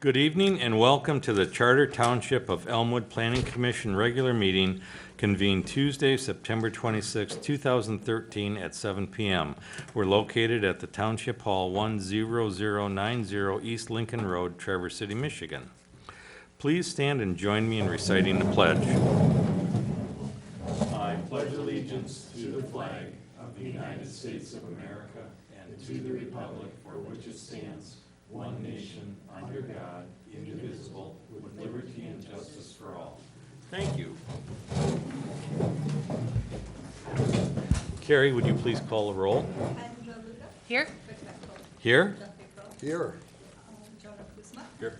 Good evening and welcome to the Charter Township of Elmwood Planning Commission regular meeting convened Tuesday, September 26, 2013 at 7 p.m. We're located at the Township Hall 10090 East Lincoln Road, Traverse City, Michigan. Please stand and join me in reciting the pledge. I pledge allegiance to the flag of the United States of America and to the republic for which it stands, one nation, under God, indivisible, with liberty and justice for all. Thank you. Carrie, would you please call the roll? Here. Here? Here. Jonah Kuzma. Here.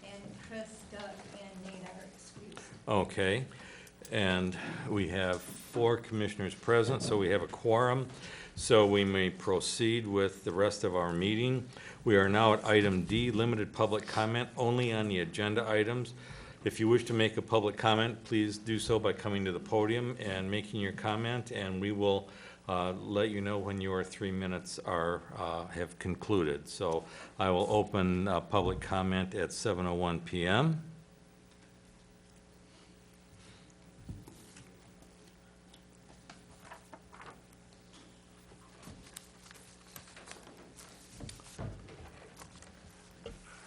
And Chris, Doug, and Nate are excused. Okay, and we have 4 commissioners present, so we have a quorum, so we may proceed with the rest of our meeting. We are now at item D, limited public comment only on the agenda items. If you wish to make a public comment, please do so by coming to the podium and making your comment, and we will let you know when your 3 minutes are have concluded. So I will open public comment at 7:01 p.m.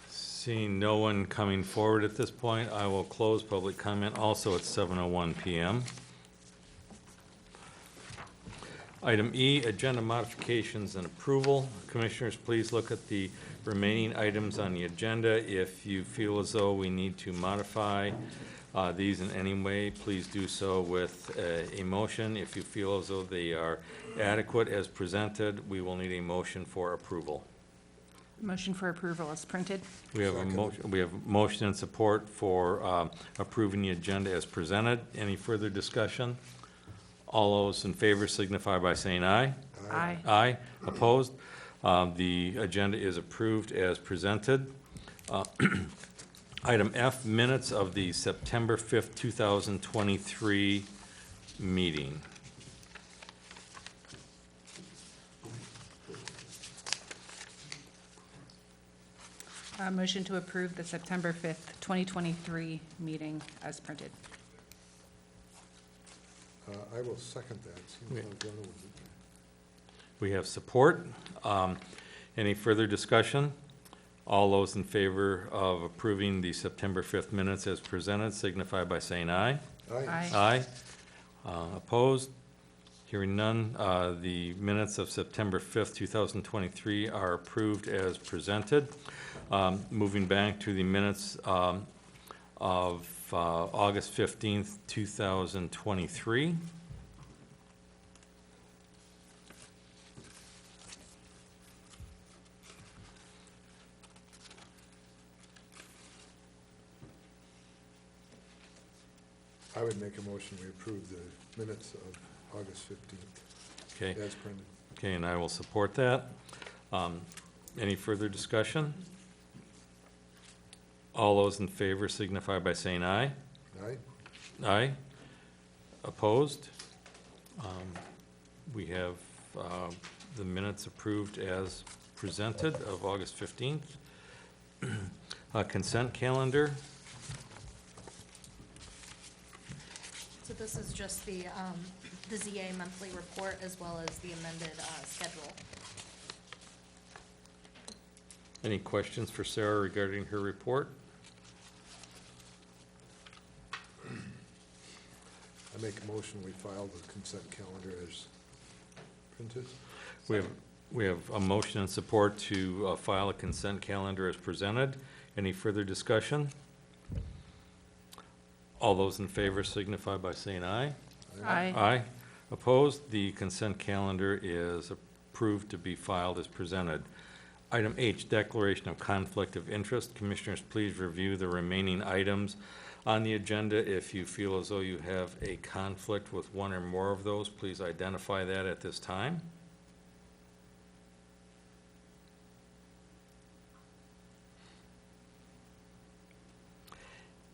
Seeing no one coming forward at this point, I will close public comment also at 7:01 p.m. Item E, agenda modifications and approval. Commissioners, please look at the remaining items on the agenda. If you feel as though we need to modify these in any way, please do so with a motion. If you feel as though they are adequate as presented, we will need a motion for approval. Motion for approval is printed. We have a motion. We have motion and support for approving the agenda as presented. Any further discussion? All those in favor signify by saying aye. Aye. Aye. Opposed? The agenda is approved as presented. Item F, minutes of the September 5th, 2023 meeting. Motion to approve the September 5th, 2023 meeting as printed. I will second that. Seems Yeah. like Jonah was- We have support. Any further discussion? All those in favor of approving the September 5th minutes as presented signify by saying aye. Aye. Aye. Opposed? Hearing none, the minutes of September 5th, 2023 are approved as presented. Moving back to the minutes of August 15th, 2023. I would make a motion we approve the minutes of August 15th Okay, as printed. okay, and I will support that. Any further discussion? All those in favor signify by saying aye. Aye? Aye. Opposed? We have the minutes approved as presented of August 15th. Consent calendar. So this is just the ZA monthly report as well as the amended schedule. Any questions for Sarah regarding her report? I make a motion we file the consent calendar as printed. We have a motion and support to file a consent calendar as presented. Any further discussion? All those in favor signify by saying aye. Aye. Aye. Opposed? The consent calendar is approved to be filed as presented. Item H, declaration of conflict of interest. Commissioners, please review the remaining items on the agenda. If you feel as though you have a conflict with one or more of those, please identify that at this time.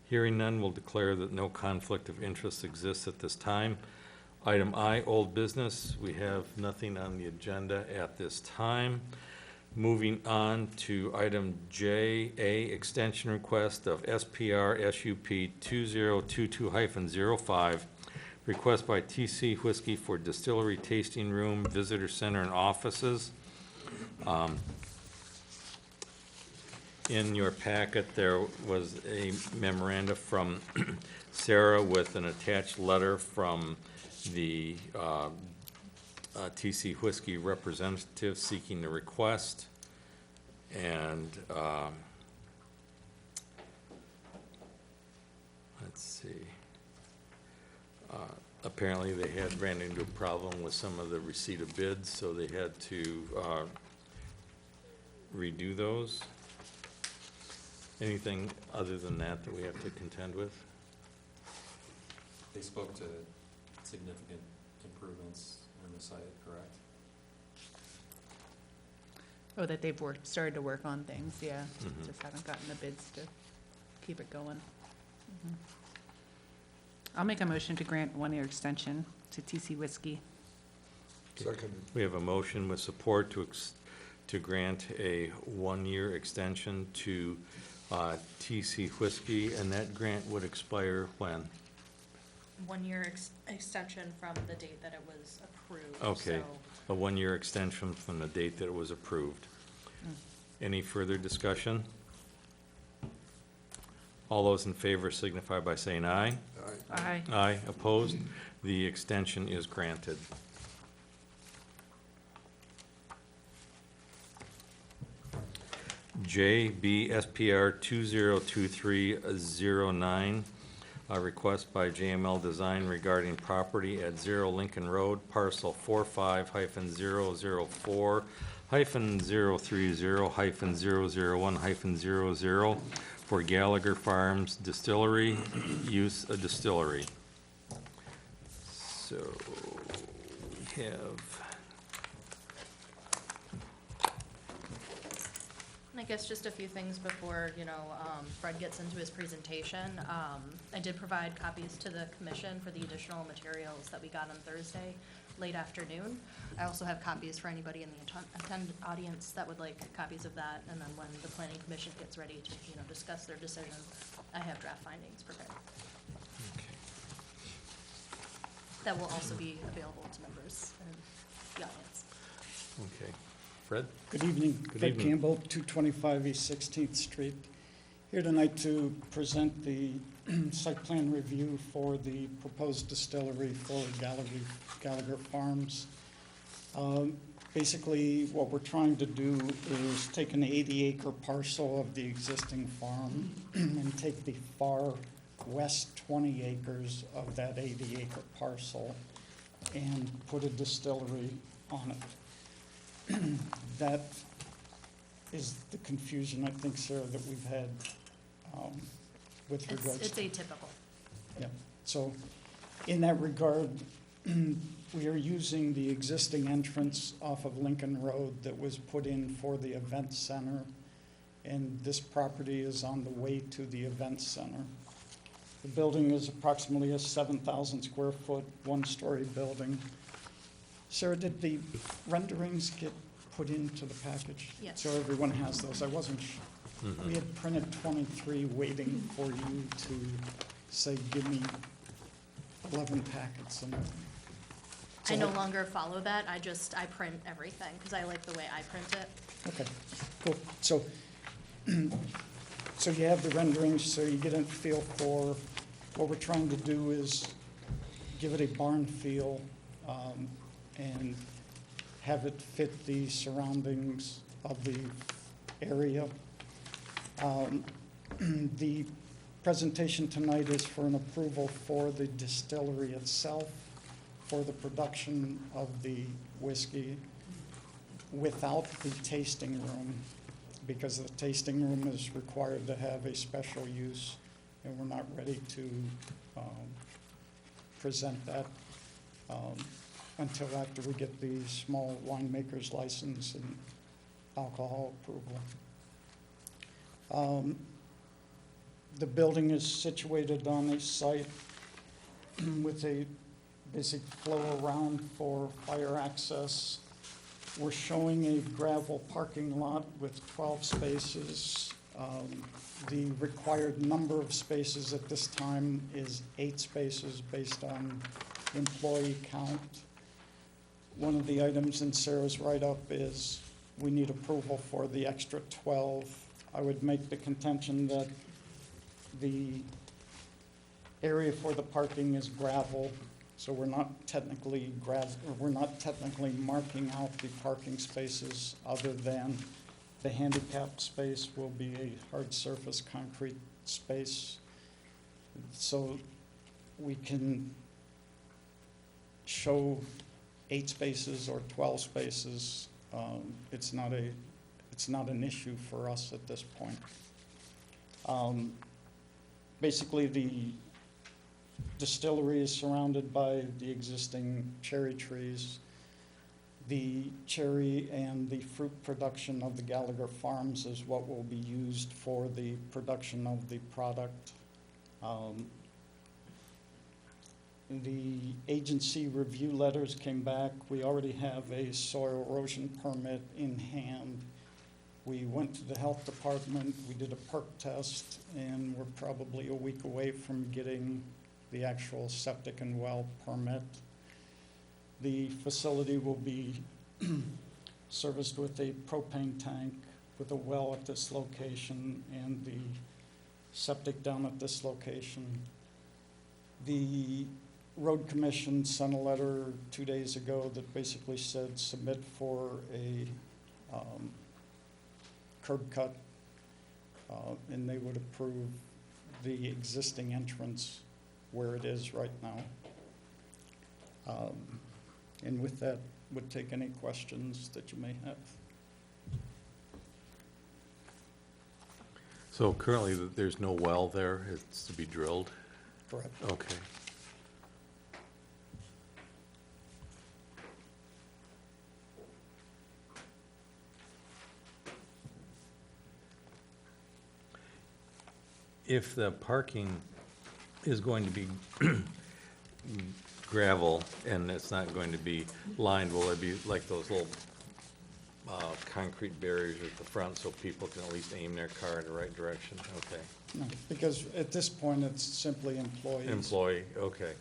Hearing none, will declare that no conflict of interest exists at this time. Item I, old business. We have nothing on the agenda at this time. Moving on to item J.A., extension request of SPR SUP 2022-05, request by TC Whiskey for distillery tasting room, visitor center, and offices. In your packet, there was a memoranda from Sarah with an attached letter from the TC Whiskey representative seeking the request. And let's see. Apparently they had ran into a problem with some of the receipt of bids, so they had to redo those. Anything other than that that we have to contend with? They spoke to significant improvements on the site, correct? Oh, that they've started to work on things, yeah. Mhm. Just haven't gotten the bids to keep it going. Mhm. I'll make a motion to grant 1-year extension to TC Whiskey. Second. We have a motion with support to grant a 1-year extension to TC Whiskey, and that grant would expire when? 1-year extension from the date that it was approved. Okay. So A 1-year extension from the date that it was approved. Any further discussion? All those in favor signify by saying aye. Aye. Aye, opposed? The extension is granted. JB SPR 202309, a request by JML Design regarding property at 0 Lincoln Road, parcel 45-004-030-001-001-00 for Gallagher Farms Distillery, use a distillery. So we have, I guess just a few things before, Fred gets into his presentation. I did provide copies to the commission for the additional materials that we got on Thursday, late afternoon. I also have copies for anybody in the attend audience that would like copies of that. And then when the planning commission gets ready to, discuss their decision, I have draft findings prepared. That will also be available to members in the audience. okay. Fred? Good evening. Good Fred evening. Campbell, 225 East 16th Street. Here tonight to present the site plan review for the proposed distillery for Gallagher Farms. Basically, what we're trying to do is take an 80-acre parcel of the existing farm and take the far west 20 acres of that 80-acre parcel and put a distillery on it. That is the confusion, I think, Sarah, that we've had with regards It's to. atypical. Yeah, so in that regard, we are using the existing entrance off of Lincoln Road that was put in for the event center, and this property is on the way to the event center. The building is approximately a 7,000 square foot, 1-story building. Sarah, did the renderings get put into the package? Yes. So everyone has those. I wasn't sure. We had printed 23 waiting for you to say, give me 11 packets. And so I no longer follow that. I print everything because I like the way I print it. Okay, cool. So, so you have the renderings, so you get a feel for what we're trying to do is give it a barn feel and have it fit the surroundings of the area. The presentation tonight is for an approval for the distillery itself, for the production of the whiskey without the tasting room, because the tasting room is required to have a special use, and we're not ready to present that until after we get the small winemaker's license and alcohol approval. The building is situated on a site with a basic flow around for fire access. We're showing a gravel parking lot with 12 spaces. The required number of spaces at this time is 8 spaces based on employee count. One of the items in Sarah's write-up is we need approval for the extra 12. I would make the contention that the area for the parking is gravel, so we're not technically marking out the parking spaces other than the handicap space will be a hard surface concrete space. So we can show 8 spaces or 12 spaces. It's not an issue for us at this point. Basically, the distillery is surrounded by the existing cherry trees. The cherry and the fruit production of the Gallagher Farms is what will be used for the production of the product. The agency review letters came back. We already have a soil erosion permit in hand. We went to the health department, we did a perk test, and we're probably a week away from getting the actual septic and well permit. The facility will be serviced with a propane tank with a well at this location and the septic down at this location. The road commission sent a letter 2 days ago that basically said submit for a curb cut, and they would approve the existing entrance where it is right now. And with that, would take any questions that you may have. So currently, there's no well there, it's to be drilled? Correct. Okay. If the parking is going to be gravel and it's not going to be lined, will there be like those little concrete barriers at the front so people can at least aim their car in the right direction? Okay. No, because at this point, it's simply employees. Employee, okay.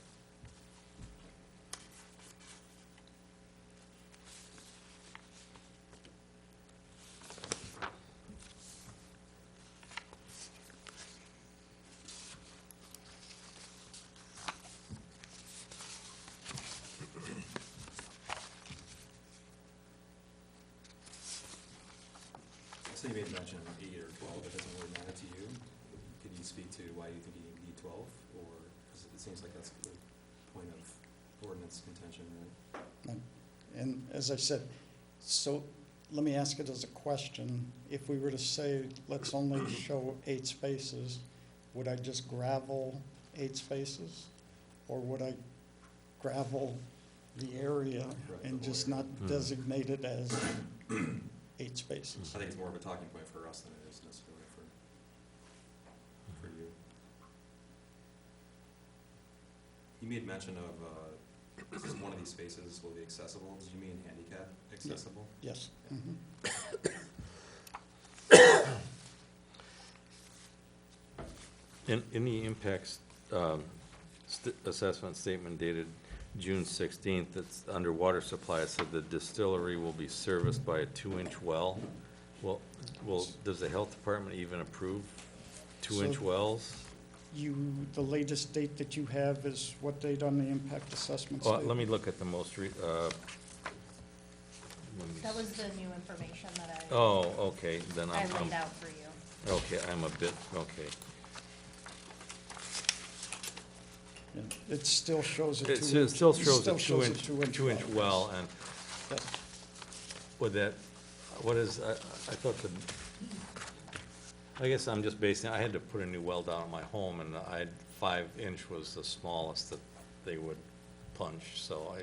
So you made mention of 8 or 12, it doesn't really matter to you. Could you speak to why you think you need 12? Or, because it seems like that's the point of ordinance contention, right? And as I said, so let me ask it as a question. If we were to say, let's only show 8 spaces, would I just gravel 8 spaces? Or would I gravel the area and just not designate it as 8 spaces? I think it's more of a talking point for us than it is necessarily for you. You made mention of one of these spaces will be accessible. Did you mean handicap accessible? Yes. In the impacts assessment statement dated June 16th, it's under water supply, it said the distillery will be serviced by a 2-inch well. Well, does the health department even approve 2-inch So- wells? The latest date that you have is what date on the impact assessment Oh, statement? let me look at the most That was the new information that Oh, okay, then I I'm, laid out for you. okay, I'm a bit, okay. Yeah, it still shows a It 2-inch. still shows a still shows 2-inch well, and Yes. would that, what is, I thought I guess I'm just basing, I had to put a new well down at my home, and 5-inch was the smallest that they would punch, so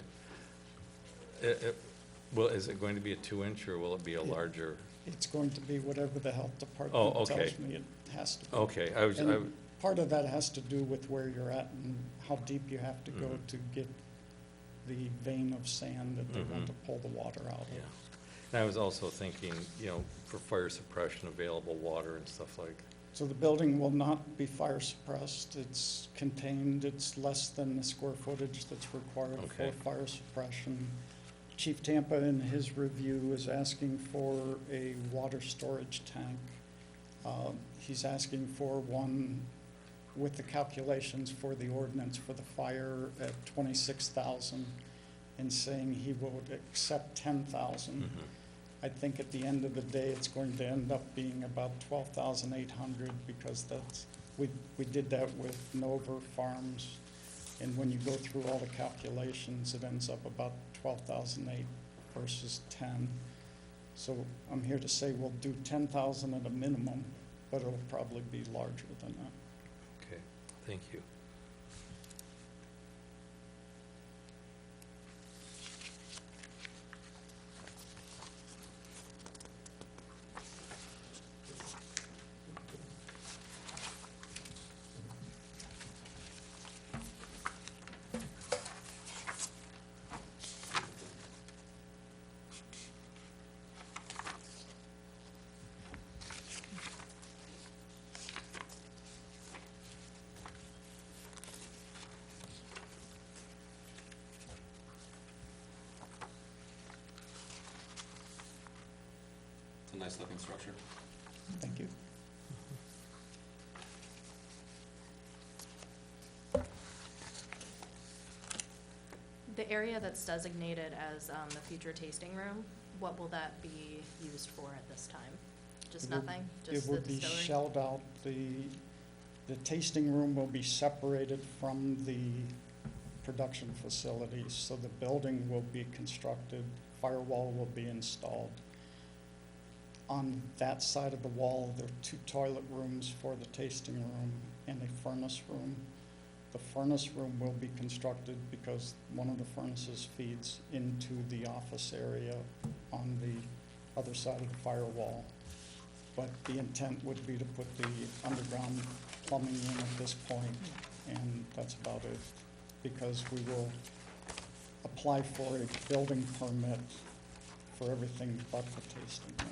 well, is it going to be a 2-inch, or will it be a larger? It's going to be whatever the health Oh, department okay. tells me it has to be. Okay, And part of that has to do with where you're at and how deep you have to go Mhm. to get the vein of sand that they want Mhm. to pull the water out of. yeah. And I was also thinking, for fire suppression, available water and stuff like. So the building will not be fire suppressed. It's contained, it's less than the square footage that's required for Okay. fire suppression. Chief Tampa, in his review, is asking for a water storage tank. He's asking for one with the calculations for the ordinance for the fire at 26,000 and saying he would accept 10,000. I think at the end of the day, it's going to end up being about 12,800 because we did that with Nova Farms. And when you go through all the calculations, it ends up about 12,008 versus 10. So I'm here to say we'll do 10,000 at a minimum, but it'll probably be larger than that. Okay, thank you. It's a nice looking structure. Thank you. The area that's designated as the future tasting room, what will that be used for at this time? Just It will- nothing? It Just the will be distillery? shelled out. The tasting room will be separated from the production facilities. So the building will be constructed, firewall will be installed. On that side of the wall, there are 2 toilet rooms for the tasting room and a furnace room. The furnace room will be constructed because one of the furnaces feeds into the office area on the other side of the firewall. But the intent would be to put the underground plumbing in at this point, and that's about it. Because we will apply for a building permit for everything but the tasting room.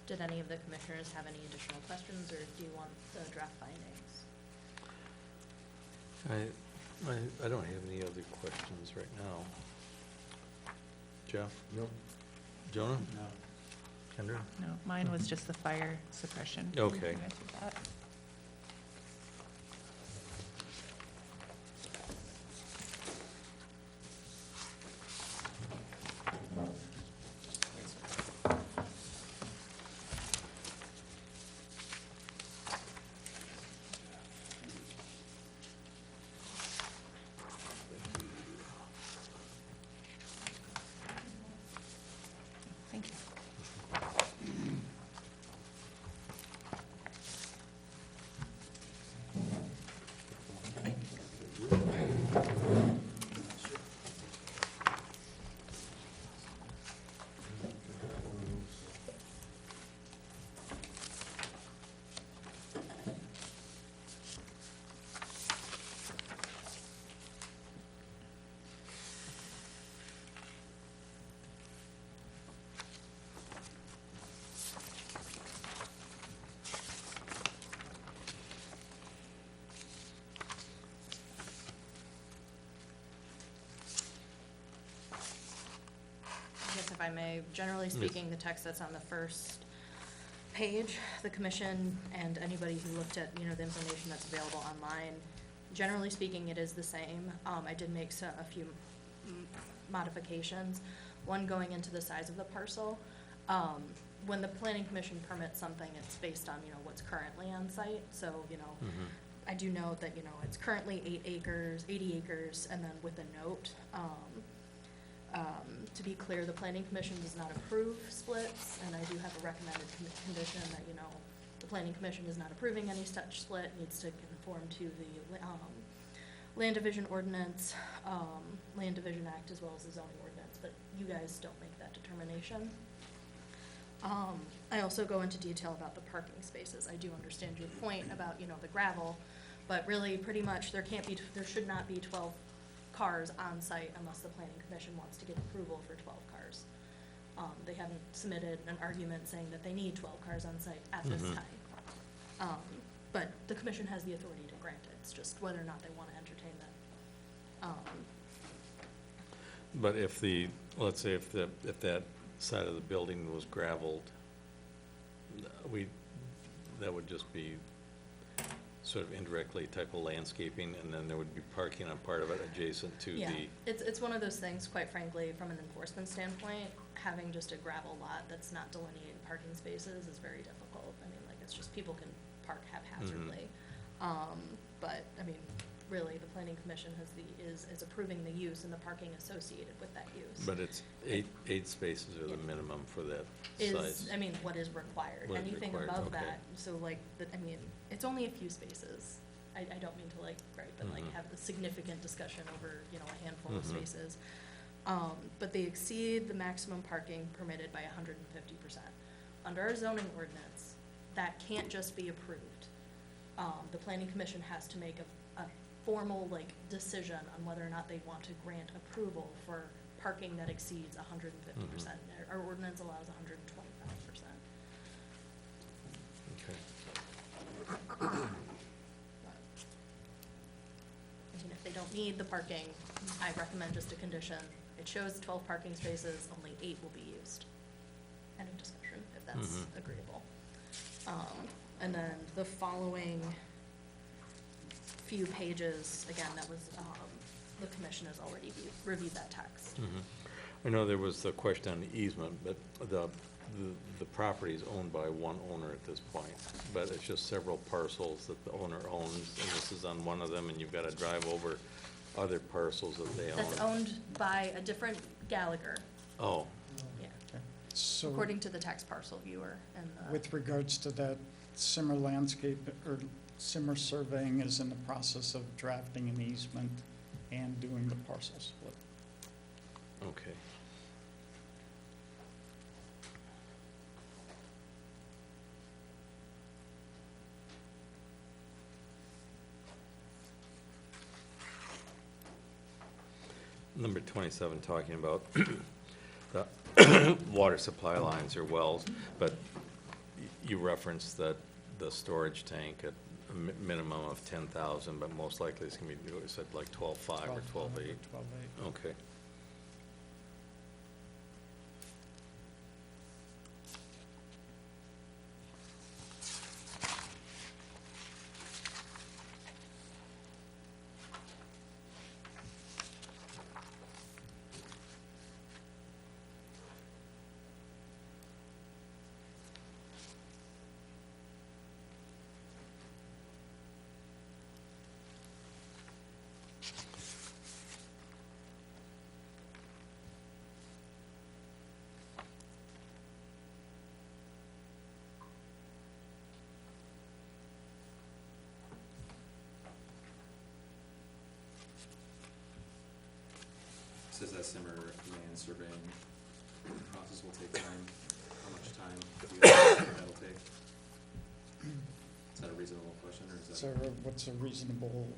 Did any of the commissioners have any additional questions, or do you want the draft findings? I don't have any other questions right now. Jeff? No? Jonah? No. Kendra? No, mine was just the fire suppression. Okay. You answered that. Thank you. I guess if I may, generally speaking, the text that's on the first page, the commission and anybody who looked at, the information that's available online, generally speaking, it is the same. I did make a few modifications, one going into the size of the parcel. When the planning commission permits something, it's based on, what's currently on site, so, I do note that, you know, it's currently 80 acres, and then with a note, to be clear, the planning commission does not approve splits, and I do have a recommended condition that, you know, the planning commission is not approving any such split, needs to conform to the, land division ordinance, land division act, as well as the zoning ordinance, but you guys don't make that determination. I also go into detail about the parking spaces. I do understand your point about, you know, the gravel, but really, pretty much, there should not be 12 cars on site unless the planning commission wants to get approval for 12 cars. They haven't submitted an argument saying that they need 12 cars on site at this time. But the commission has the authority to grant it. It's just whether or not they want to entertain that. But if let's say if that side of the building was gravelled, that would just be sort of indirectly type of landscaping, and then there would be parking on part of it adjacent to Yeah, the. it's one of those things, quite frankly, from an enforcement standpoint, having just a gravel lot that's not delineated parking spaces is very difficult. I mean, like, it's just, people can park haphazardly. But, I mean, really, the planning commission is approving the use and the parking associated with that use. But it's eight spaces are the minimum for that size. I mean, what is required. What is Anything required, above okay. that, so like, I mean, it's only a few spaces. I don't mean to like, gripe and like Mhm. have a significant discussion over, you know, a handful of Mhm. spaces. But they exceed the maximum parking permitted by 150%. Under our zoning ordinance, that can't just be approved. The planning commission has to make a formal, like, decision on whether or not they want to grant approval for parking that exceeds 150%. Our ordinance allows 125%. Okay. I mean, if they don't need the parking, I recommend just a condition. It shows 12 parking spaces, only 8 will be used. End of discussion, if that's agreeable. And then the following few pages, again, that was, the commission has already reviewed that text. I know there was the question on the easement, but the property is owned by one owner at this point, but it's just several parcels that the owner owns, and this is on one of them, and you've got to drive over other parcels that they own. That's owned by a different Gallagher, Oh, yeah, So according to the tax parcel viewer and the. with regards to that, Simmer Landscape, or Simmer Surveying is in the process of drafting an easement and doing the parcel split. okay. Number 27, talking about the water supply lines or wells, but you referenced that the storage tank at a minimum of 10,000, but most likely it's gonna be, is it like 12.5 or 12.8? 12.8. Okay. Says that Simmer land surveying process will take time. How much time do you think that'll take? Is that a reasonable question, or is So that? what's a reasonable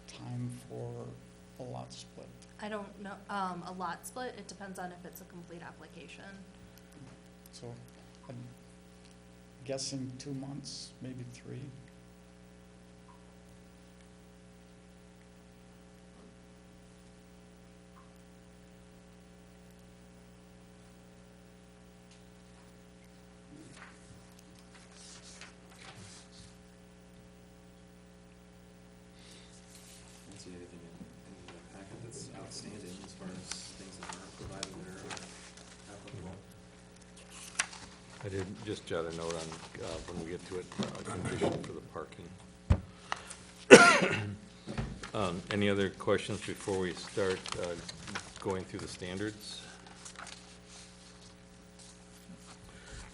time for a lot split? I don't know, a lot split, it depends on if it's a complete application. So I'm guessing 2 months, maybe 3. I don't see anything in the packet that's outstanding as far as things that aren't provided that are applicable. I did just jot a note on, when we get to it, a condition for the parking. Any other questions before we start going through the standards?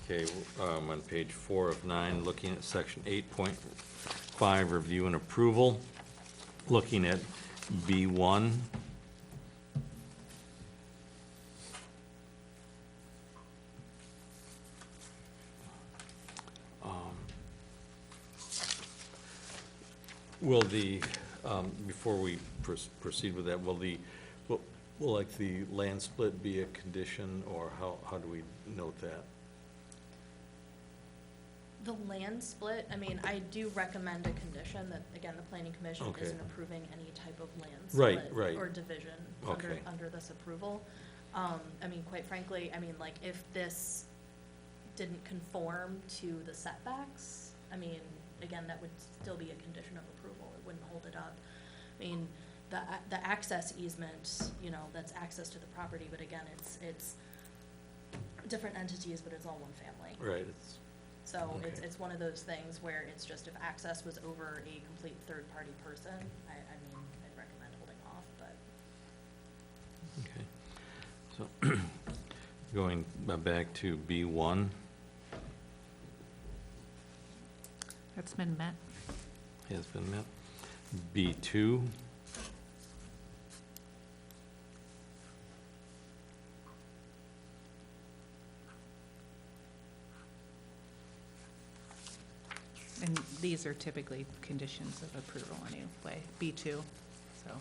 Okay, on page 4 of 9, looking at section 8.5, review and approval, looking at B1. Will the, before we proceed with that, will like the land split be a condition, or how do we note that? The land split, I mean, I do recommend a condition that, again, the planning commission Okay. isn't approving any type of land Right, split right. or division Okay. under this approval. I mean, quite frankly, I mean, like, if this didn't conform to the setbacks, I mean, again, that would still be a condition of approval, it wouldn't hold it up. I mean, the access easement, you know, that's access to the property, but again, it's different entities, but it's all one family. Right, So Okay. it's one of those things where it's just if access was over a complete third-party person, I mean, I'd recommend holding off, but. okay. So, going back to B1, That's been met. has been met. B2, And these are typically conditions of approval anyway, B2, so.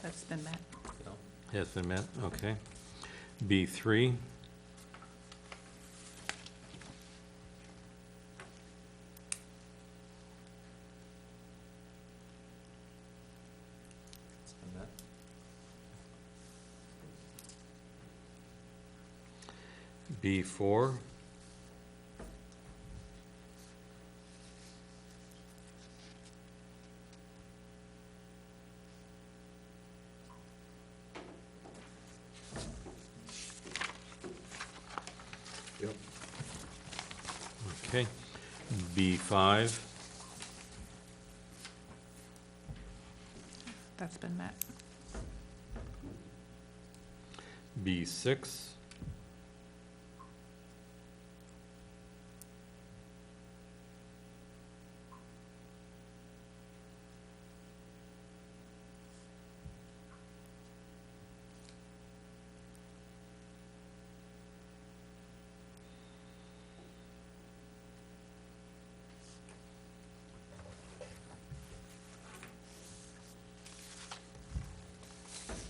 That's been met. has been met, okay. B3, It's been met. B4, Yep. okay. B5, That's been met. B6,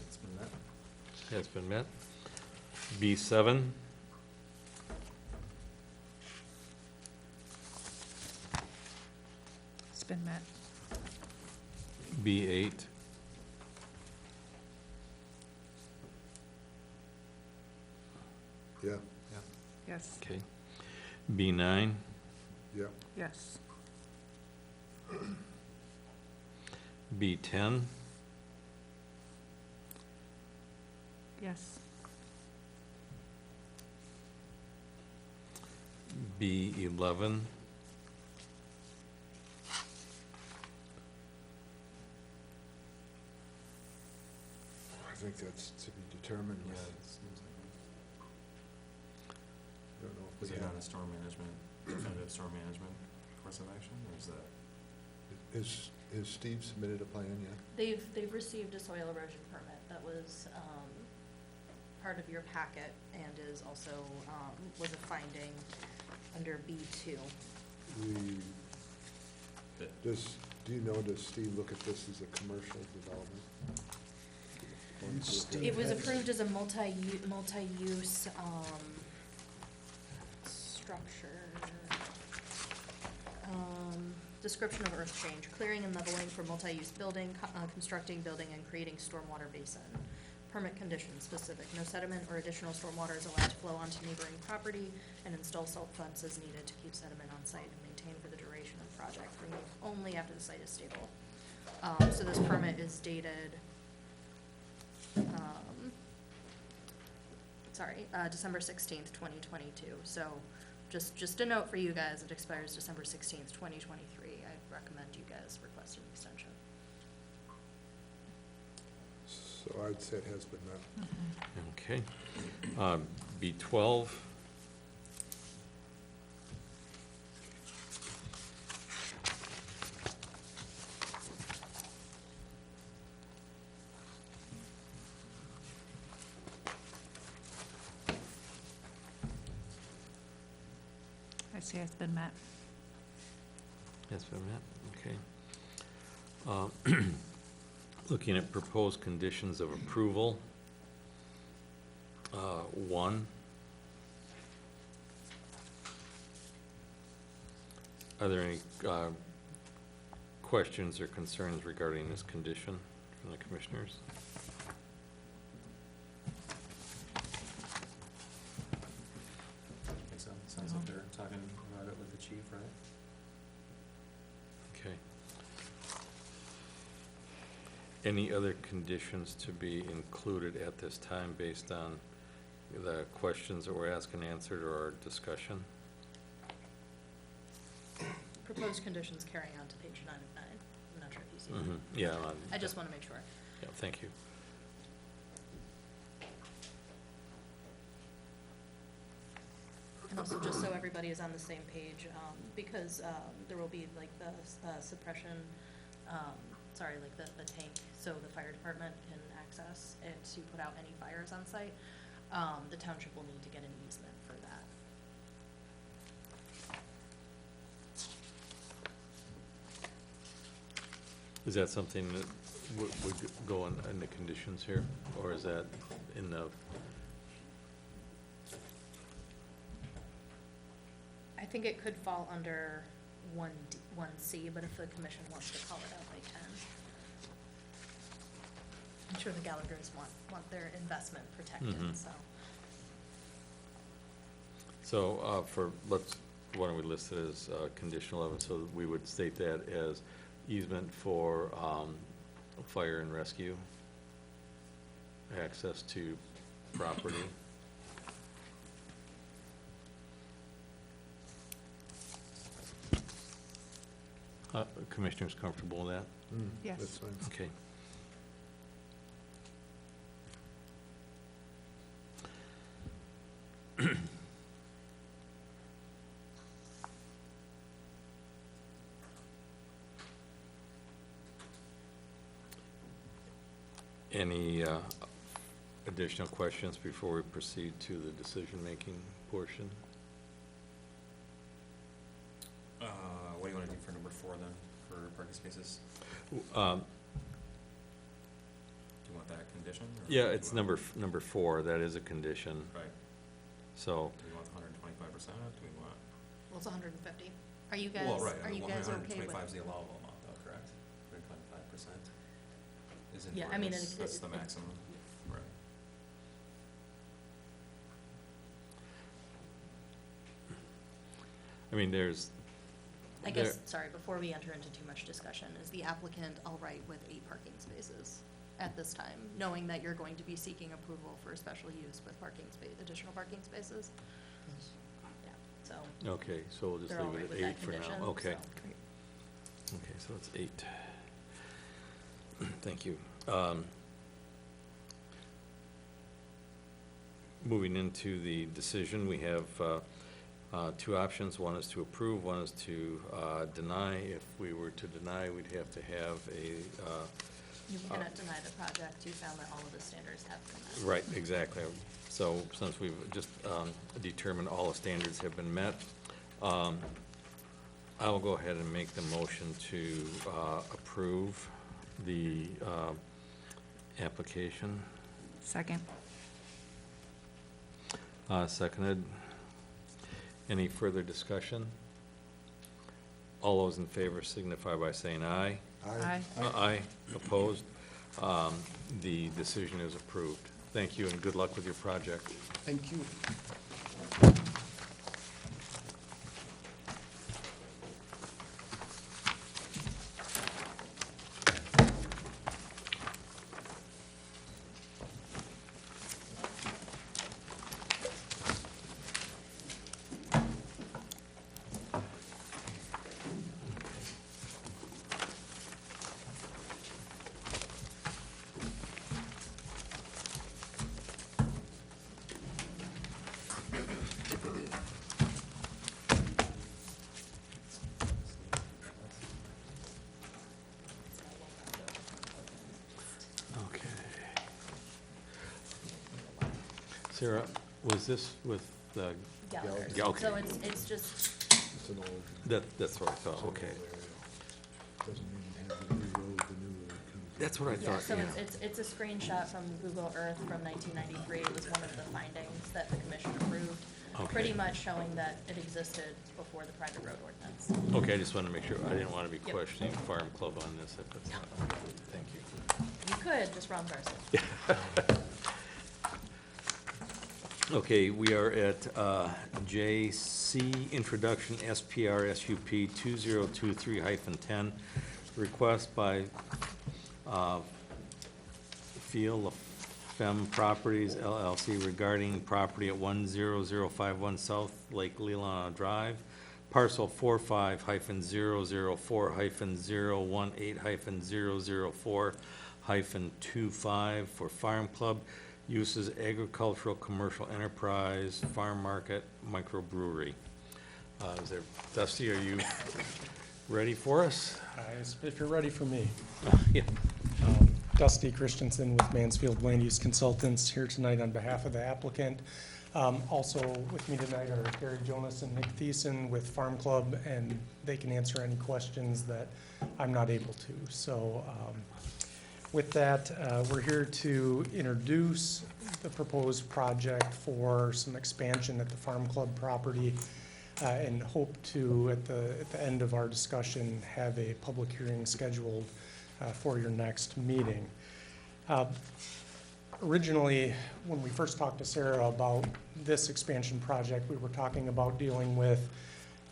It's been met. has been met. B7, It's been met. B8, Yeah, Yes. okay. B9, yeah, Yes. B10, Yes. B11, I think that's to be determined. Yeah, it seems like it. I don't know if Was we it have, on a storm management, definitive storm management course of action, or is that? is Steve submitted a plan yet? They've received a soil erosion permit that was, part of your packet and is also, was a finding under B2. Do you know, does Steve look at this as a commercial development? Steve It was has- approved as a multi-use, structure. Description of earth change, clearing and leveling for multi-use building, constructing building and creating stormwater basin. Permit conditions specific, no sediment or additional stormwater is allowed to flow onto neighboring property, and install salt fence as needed to keep sediment on site and maintain for the duration of the project, removed only after the site is stable. So this permit is dated December 16th, 2022. So just a note for you guys, it expires December 16th, 2023. I recommend you guys request an extension. So I'd say it has been met. Okay. B12. I see it's been met. Has been met, okay. Looking at proposed conditions of approval. 1. Are there any questions or concerns regarding this condition from the commissioners? I think so. Sounds like they're talking about it with the chief, right? Okay. Any other conditions to be included at this time based on the questions that were asked and answered or our discussion? Proposed conditions carrying on to page 9 of 9. I'm not sure if you see that. Yeah. I just want to make sure. Yeah, thank you. And also, just so everybody is on the same page, because there will be like the suppression, like the tank, so the fire department can access it to put out any fires on site. The township will need to get an easement for that. Is that something that would go in the conditions here, or is that in the? I think it could fall under 1C, but if the commission wants to call it out, they can. I'm sure the Gallaghers want their investment protected, Mhm. so. So why don't we list it as condition 11, so that we would state that as easement for fire and rescue, access to property. Commissioners comfortable with that? Yes. That's fine. Okay. Any additional questions before we proceed to the decision-making portion? What do you want to do for number 4 then, for parking spaces? Do you want that condition? Or Yeah, do you it's want- number 4, that is a condition, Right. So, Do we want the 125%? Do we want? Well, it's 150. Are you guys, Well, right. are you guys okay with? 125 is the allowable amount though, correct? 125% is in Yeah, I mean, ordinance. That's the it- maximum, right? I mean, there's, I guess, there- sorry, before we enter into too much discussion, is the applicant all right with 8 parking spaces at this time, knowing that you're going to be seeking approval for special use with additional parking spaces? Yeah, so. okay, so we'll just They're all leave right it with at that 8 for condition, now. Okay. so. Okay, so it's 8. Thank you. Moving into the decision, we have 2 options. One is to approve, one is to deny. If we were to deny, we'd have to have a, You cannot deny the project. You found that all of the standards have been met. right, exactly. So since we've just determined all the standards have been met, I will go ahead and make the motion to approve the application. Second. Seconded. Any further discussion? All those in favor signify by saying aye. Aye. Aye. Opposed? The decision is approved. Thank you and good luck with your project. Thank you. Sarah, was this with the, Gallagher's. Yeah, okay. So it's just, It's an old. that's what I it's thought, an old okay. area. Doesn't mean you have the new road, the new road comes. That's what I yeah, thought, so yeah. it's a screenshot from Google Earth from 1993. It was one of the findings that the commission approved. Okay. Pretty much showing that it existed before the private road ordinance. Okay, I just wanted to make sure, I didn't want to be Yep. questioning Farm Club on this, if it's not, thank you. You could, just wrong person. Okay, we are at JC, Introduction SPR SUP 2023-10, request by Field Fem Properties LLC regarding property at 10051 South Lake Leelanau Drive, parcel 45-004-018-004-25 for Farm Club. Uses agricultural, commercial enterprise, farm market, microbrewery. Is there, Dusty, are you ready for us? If you're ready for me. Yeah. Dusty Christensen with Mansfield Land Use Consultants here tonight on behalf of the applicant. Also with me tonight are Gary Jonas and Nick Thiessen with Farm Club, and they can answer any questions that I'm not able to. So with that, we're here to introduce the proposed project for some expansion at the Farm Club property, and hope to, at the end of our discussion, have a public hearing scheduled for your next meeting. Originally, when we first talked to Sarah about this expansion project, we were talking about dealing with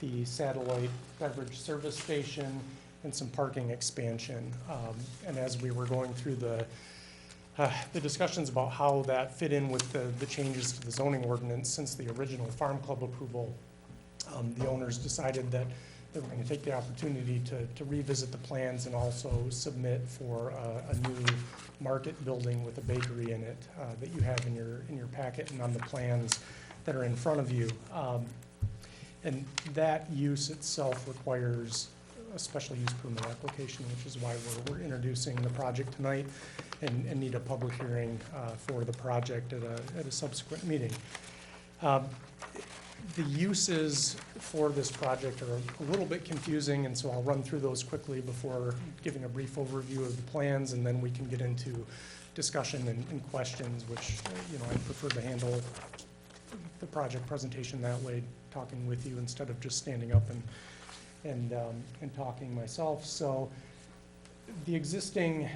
the satellite beverage service station and some parking expansion. And as we were going through the discussions about how that fit in with the changes to the zoning ordinance since the original Farm Club approval, the owners decided that they were going to take the opportunity to revisit the plans and also submit for a new market building with a bakery in it that you have in your packet and on the plans that are in front of you. And that use itself requires a special use permit application, which is why we're introducing the project tonight and need a public hearing for the project at a subsequent meeting. The uses for this project are a little bit confusing, and so I'll run through those quickly before giving a brief overview of the plans, and then we can get into discussion and questions, which, I prefer to handle the project presentation that way, talking with you instead of just standing up and talking myself. So the existing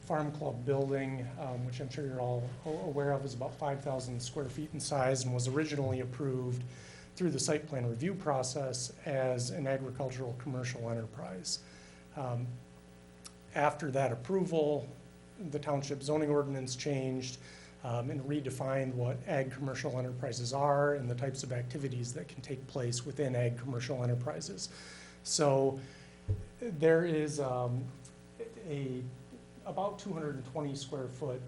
Farm Club building, which I'm sure you're all aware of, is about 5,000 square feet in size and was originally approved through the site plan review process as an agricultural commercial enterprise. After that approval, the township zoning ordinance changed and redefined what ag commercial enterprises are and the types of activities that can take place within ag commercial enterprises. So there is about 220 square foot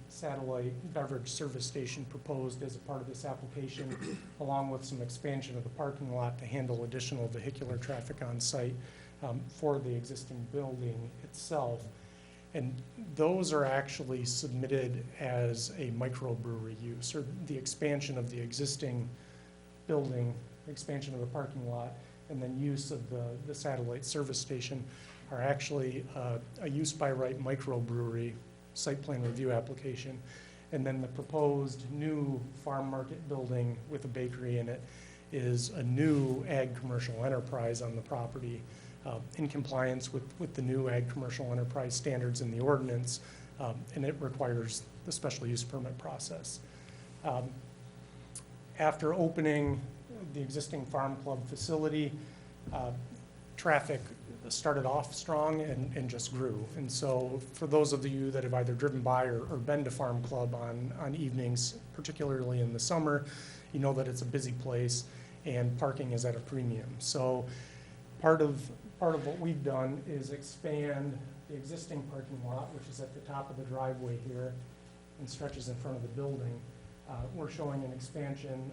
satellite beverage service station proposed as a part of this application, along with some expansion of the parking lot to handle additional vehicular traffic on site for the existing building itself. And those are actually submitted as a microbrewery use, or the expansion of the existing building, expansion of the parking lot, and then use of the satellite service station are actually a use by right microbrewery site plan review application. And then the proposed new farm market building with a bakery in it is a new ag commercial enterprise on the property in compliance with the new ag commercial enterprise standards in the ordinance, and it requires the special use permit process. After opening the existing Farm Club facility, traffic started off strong and just grew. And so for those of you that have either driven by or been to Farm Club on evenings, particularly in the summer, you know that it's a busy place and parking is at a premium. So part of what we've done is expand the existing parking lot, which is at the top of the driveway here and stretches in front of the building. We're showing an expansion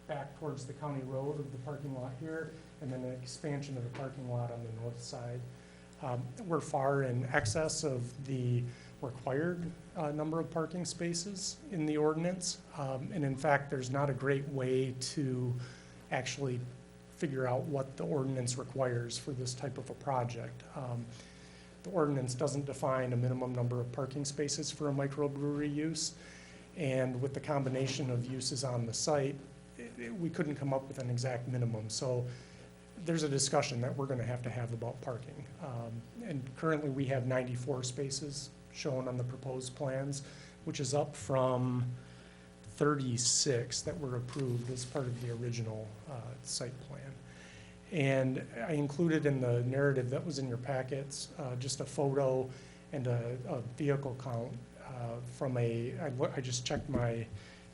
back towards the county road of the parking lot here, and then an expansion of the parking lot on the north side. We're far in excess of the required number of parking spaces in the ordinance. And in fact, there's not a great way to actually figure out what the ordinance requires for this type of a project. The ordinance doesn't define a minimum number of parking spaces for a microbrewery use. And with the combination of uses on the site, we couldn't come up with an exact minimum. So there's a discussion that we're going to have about parking. And currently we have 94 spaces shown on the proposed plans, which is up from 36 that were approved as part of the original site plan. And I included in the narrative that was in your packets just a photo and a vehicle count from I just checked my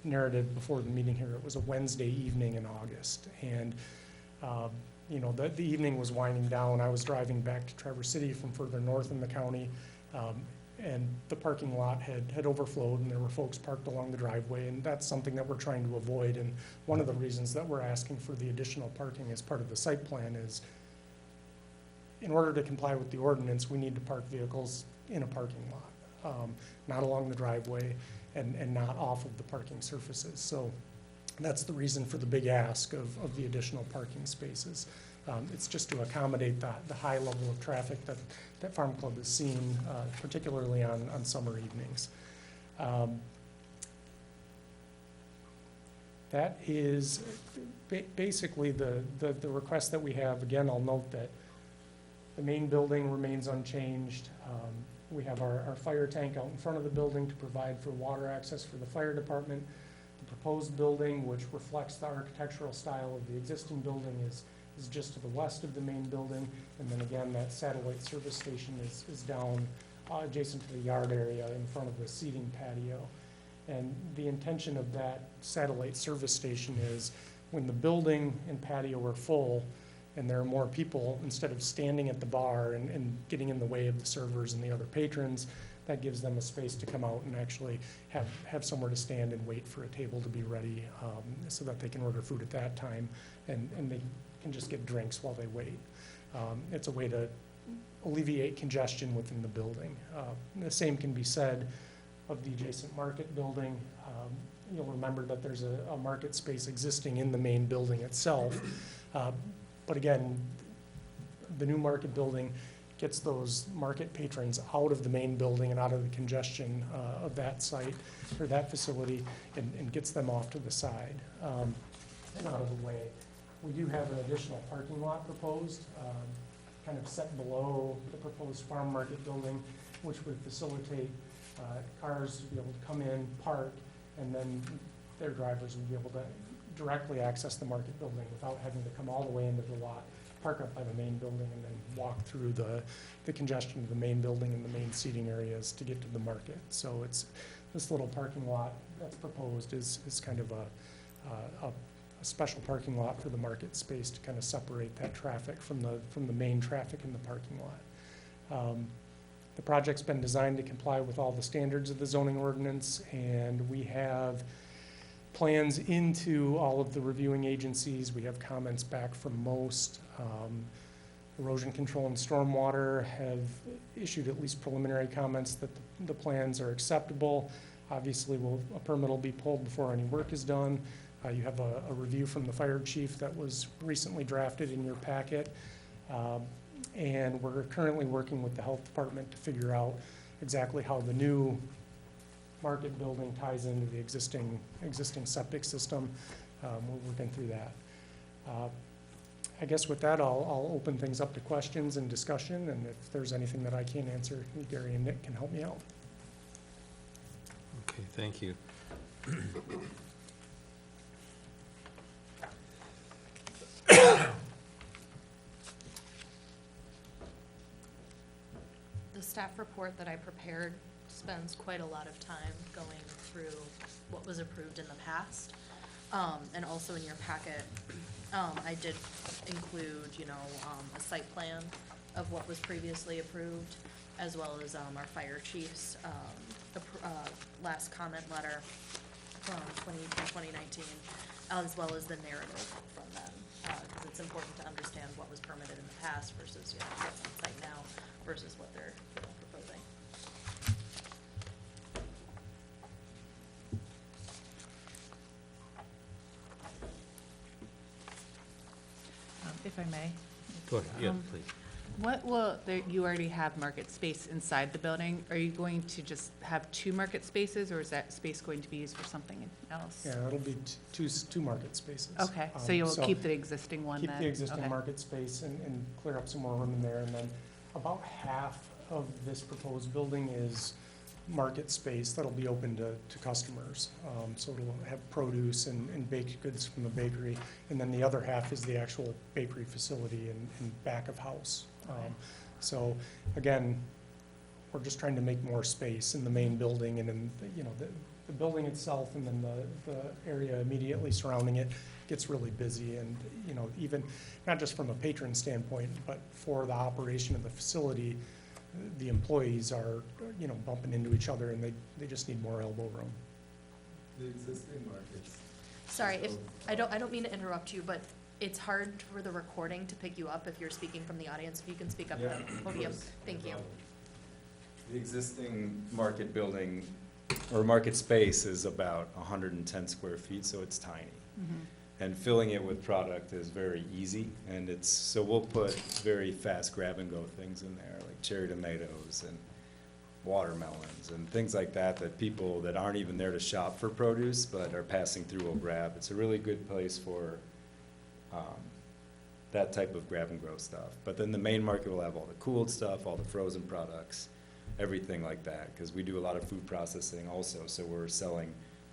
narrative before the meeting here. It was a Wednesday evening in August. And you know, the evening was winding down. I was driving back to Traverse City from further north in the county, and the parking lot had overflowed, and there were folks parked along the driveway, and that's something that we're trying to avoid. And one of the reasons that we're asking for the additional parking as part of the site plan is, in order to comply with the ordinance, we need to park vehicles in a parking lot, not along the driveway and not off of the parking surfaces. So that's the reason for the big ask of the additional parking spaces. It's just to accommodate the high level of traffic that Farm Club has seen, particularly on summer evenings. That is basically the request that we have. Again, I'll note that the main building remains unchanged. We have our fire tank out in front of the building to provide for water access for the fire department. The proposed building, which reflects the architectural style of the existing building, is just to the west of the main building. And then again, that satellite service station is down adjacent to the yard area in front of the seating patio. And the intention of that satellite service station is when the building and patio are full and there are more people, instead of standing at the bar and getting in the way of the servers and the other patrons, that gives them a space to come out and actually have somewhere to stand and wait for a table to be ready, so that they can order food at that time and they can just get drinks while they wait. It's a way to alleviate congestion within the building. The same can be said of the adjacent market building. You'll remember that there's a market space existing in the main building itself. But again, the new market building gets those market patrons out of the main building and out of the congestion of that site or that facility and gets them off to the side and out of the way. We do have an additional parking lot proposed, kind of set below the proposed farm market building, which would facilitate cars to be able to come in, park, and then their drivers would be able to directly access the market building without having to come all the way into the lot, park up by the main building, and then walk through the congestion of the main building and the main seating areas to get to the market. So it's this little parking lot that's proposed is kind of a special parking lot for the market space to kind of separate that traffic from the main traffic in the parking lot. The project's been designed to comply with all the standards of the zoning ordinance, and we have plans into all of the reviewing agencies. We have comments back from most. Erosion control and stormwater have issued at least preliminary comments that the plans are acceptable. Obviously, a permit will be pulled before any work is done. You have a review from the fire chief that was recently drafted in your packet. And we're currently working with the health department to figure out exactly how the new market building ties into the existing septic system. We're working through that. I guess with that, I'll open things up to questions and discussion, and if there's anything that I can't answer, Gary and Nick can help me out. Okay, thank you. The staff report that I prepared spends quite a lot of time going through what was approved in the past. And also in your packet, I did include, a site plan of what was previously approved, as well as our fire chief's last comment letter from 2019, as well as the narrative from them, because it's important to understand what was permitted in the past versus what's on site now versus what they're proposing. if I may. Go ahead, yeah, Um, please. What will, you already have market space inside the building. Are you going to just have 2 market spaces, or is that space going to be used for something else? Yeah, it'll be two market spaces. Okay, so you'll So keep the existing one then? Keep the existing Okay. market space and clear up some more room in there, and then about half of this proposed building is market space that'll be open to customers. So it'll have produce and baked goods from the bakery, and then the other half is the actual bakery facility and back of house. Okay. So again, we're just trying to make more space in the main building and then, the building itself and then the area immediately surrounding it gets really busy and, even, not just from a patron standpoint, but for the operation of the facility, the employees are, bumping into each other and they just need more elbow room. The existing markets. Sorry, if, I don't mean to interrupt you, but it's hard for the recording to pick you up if you're speaking from the audience. If you can speak up Yeah, at the of podium. course. Thank you. The existing market building, or market space, is about 110 square feet, so it's tiny. Mhm. And filling it with product is very easy, and so we'll put very fast grab-and-go things in there, like cherry tomatoes and watermelons and things like that, that people that aren't even there to shop for produce, but are passing through will grab. It's a really good place for that type of grab-and-go stuff. But then the main market will have all the cooled stuff, all the frozen products, everything like that, because we do a lot of food processing also, so we're selling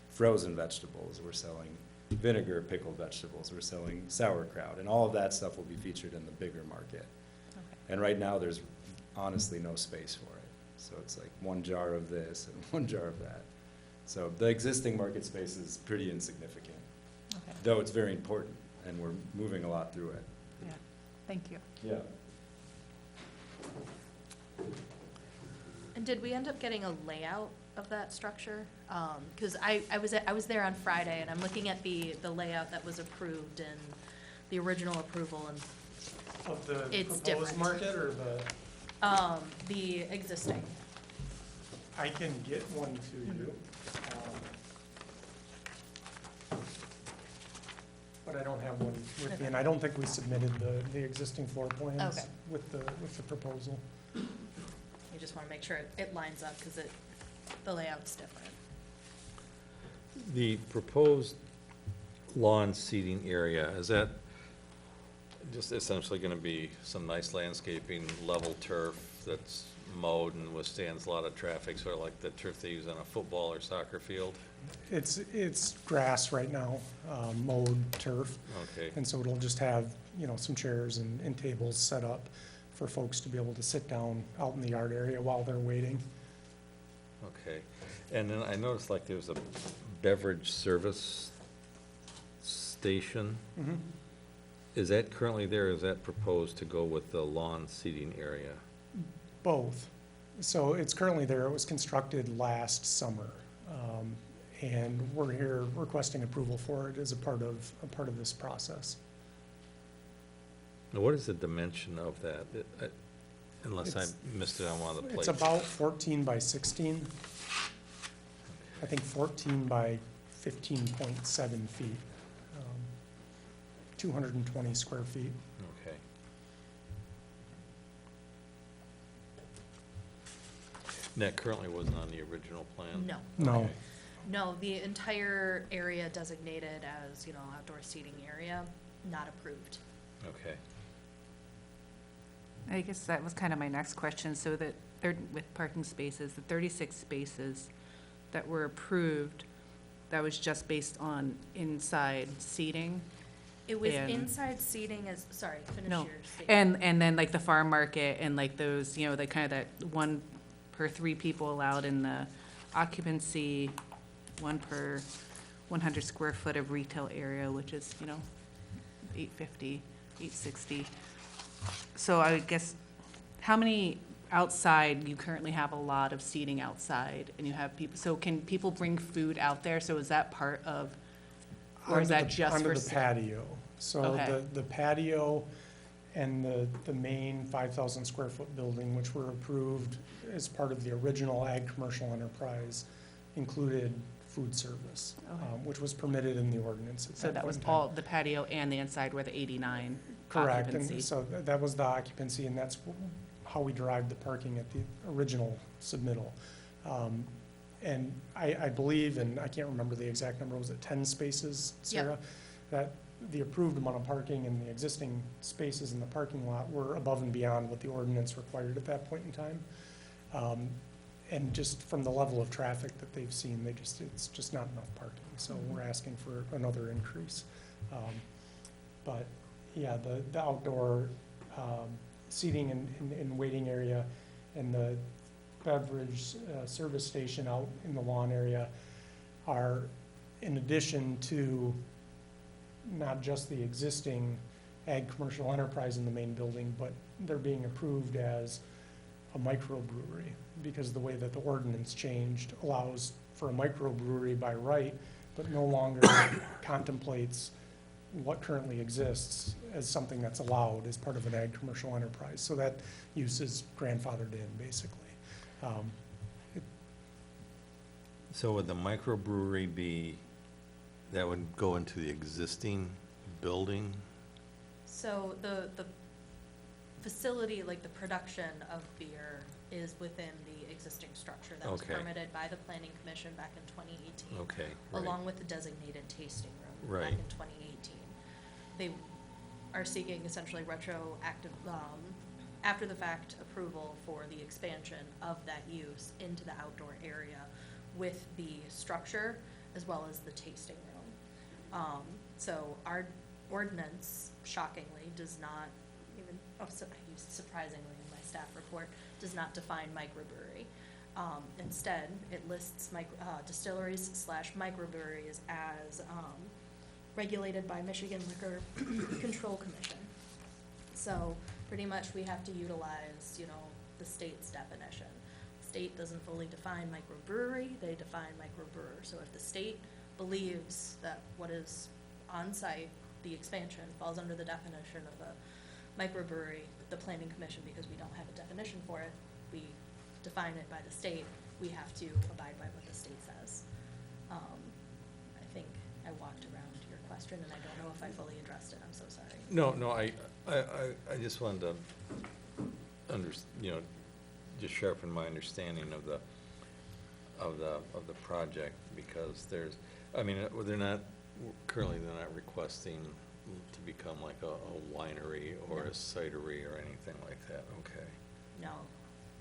frozen vegetables, we're selling vinegar pickled vegetables, we're selling sauerkraut, and all of that stuff will be featured in the bigger market. Okay. And right now, there's honestly no space for it. So it's like one jar of this and one jar of that. So the existing market space is pretty insignificant, Okay, though it's very important, and we're moving a lot through it. yeah, thank you. Yeah. And did we end up getting a layout of that structure? Because I was there on Friday, and I'm looking at the layout that was approved in the original approval, and Of the It's proposed different. market or the existing. I can get one to you. But I don't have one with me, and I don't think we submitted the existing floor plans Okay. with the proposal. I just want to make sure it lines up, because the layout's different. The proposed lawn seating area, is that just essentially gonna be some nice landscaping, level turf that's mowed and withstands a lot of traffic, sort of like the turf they use on a football or soccer field? It's grass right now, mowed turf, Okay, and so it'll just have, some chairs and tables set up for folks to be able to sit down out in the yard area while they're waiting. okay. And then I noticed like there's a beverage service station. Mhm. Is that currently there, or is that proposed to go with the lawn seating area? Both. So it's currently there. It was constructed last summer. And we're here requesting approval for it as a part of this process. Now, what is the dimension of that? Unless I It's- missed it on one of the It's plates. about 14 by 16. I think 14 by 15.7 feet. 220 square feet. Okay. And that currently wasn't on the original plan? No. No. Okay. No, the entire area designated as, outdoor seating area, not approved. Okay. I guess that was kind of my next question. So that with parking spaces, the 36 spaces that were approved, that was just based on inside seating? It was And- inside seating sorry, finish No. your statement. And then like the farm market and like those, the kind of that 1 per 3 people allowed in the occupancy, 1 per 100 square foot of retail area, which is, 850, 860. So I would guess, how many outside, you currently have a lot of seating outside and you have people, so can people bring food out there? So is that part of, or is that just for? Under the patio. So Okay. the patio and the main 5,000 square foot building, which were approved as part of the original ag commercial enterprise, included food service, Okay. which was permitted in the ordinance at So that point was in time. all, the patio and the inside were the 89? Correct, occupancy. and so that was the occupancy, and that's how we derived the parking at the original submittal. And I believe, and I can't remember the exact number, was it 10 spaces, Sarah? That the approved amount of parking and the existing spaces in the parking lot were above and beyond what the ordinance required at that point in time. And just from the level of traffic that they've seen, it's just not enough parking, so we're asking for another increase. But, yeah, the outdoor seating and waiting area and the beverage service station out in the lawn area are in addition to not just the existing ag commercial enterprise in the main building, but they're being approved as a microbrewery, because the way that the ordinance changed allows for a microbrewery by right, but no longer contemplates what currently exists as something that's allowed as part of an ag commercial enterprise. So that use is grandfathered in, basically. So would the microbrewery be, that would go into the existing building? So the facility, like the production of beer, is within the existing structure that was Okay. permitted by the planning commission back in 2018. Okay, right. Along with the designated tasting room Right. back in 2018. They are seeking essentially retroactive, after the fact approval for the expansion of that use into the outdoor area with the structure as well as the tasting room. So our ordinance, shockingly, does not even, I used surprisingly in my staff report, does not define microbrewery. Instead, it lists distilleries / microbreweries as regulated by Michigan Liquor Control Commission. So pretty much we have to utilize, the state's definition. The state doesn't fully define microbrewery, they define microbrewer. So if the state believes that what is on site, the expansion, falls under the definition of a microbrewery, the planning commission, because we don't have a definition for it, we define it by the state, we have to abide by what the state says. I think I walked around your question, and I don't know if I fully addressed it, I'm so sorry. No, I just wanted to just sharpen my understanding of the project, because currently they're not requesting to become like a winery or a cidery or anything like that, okay? No.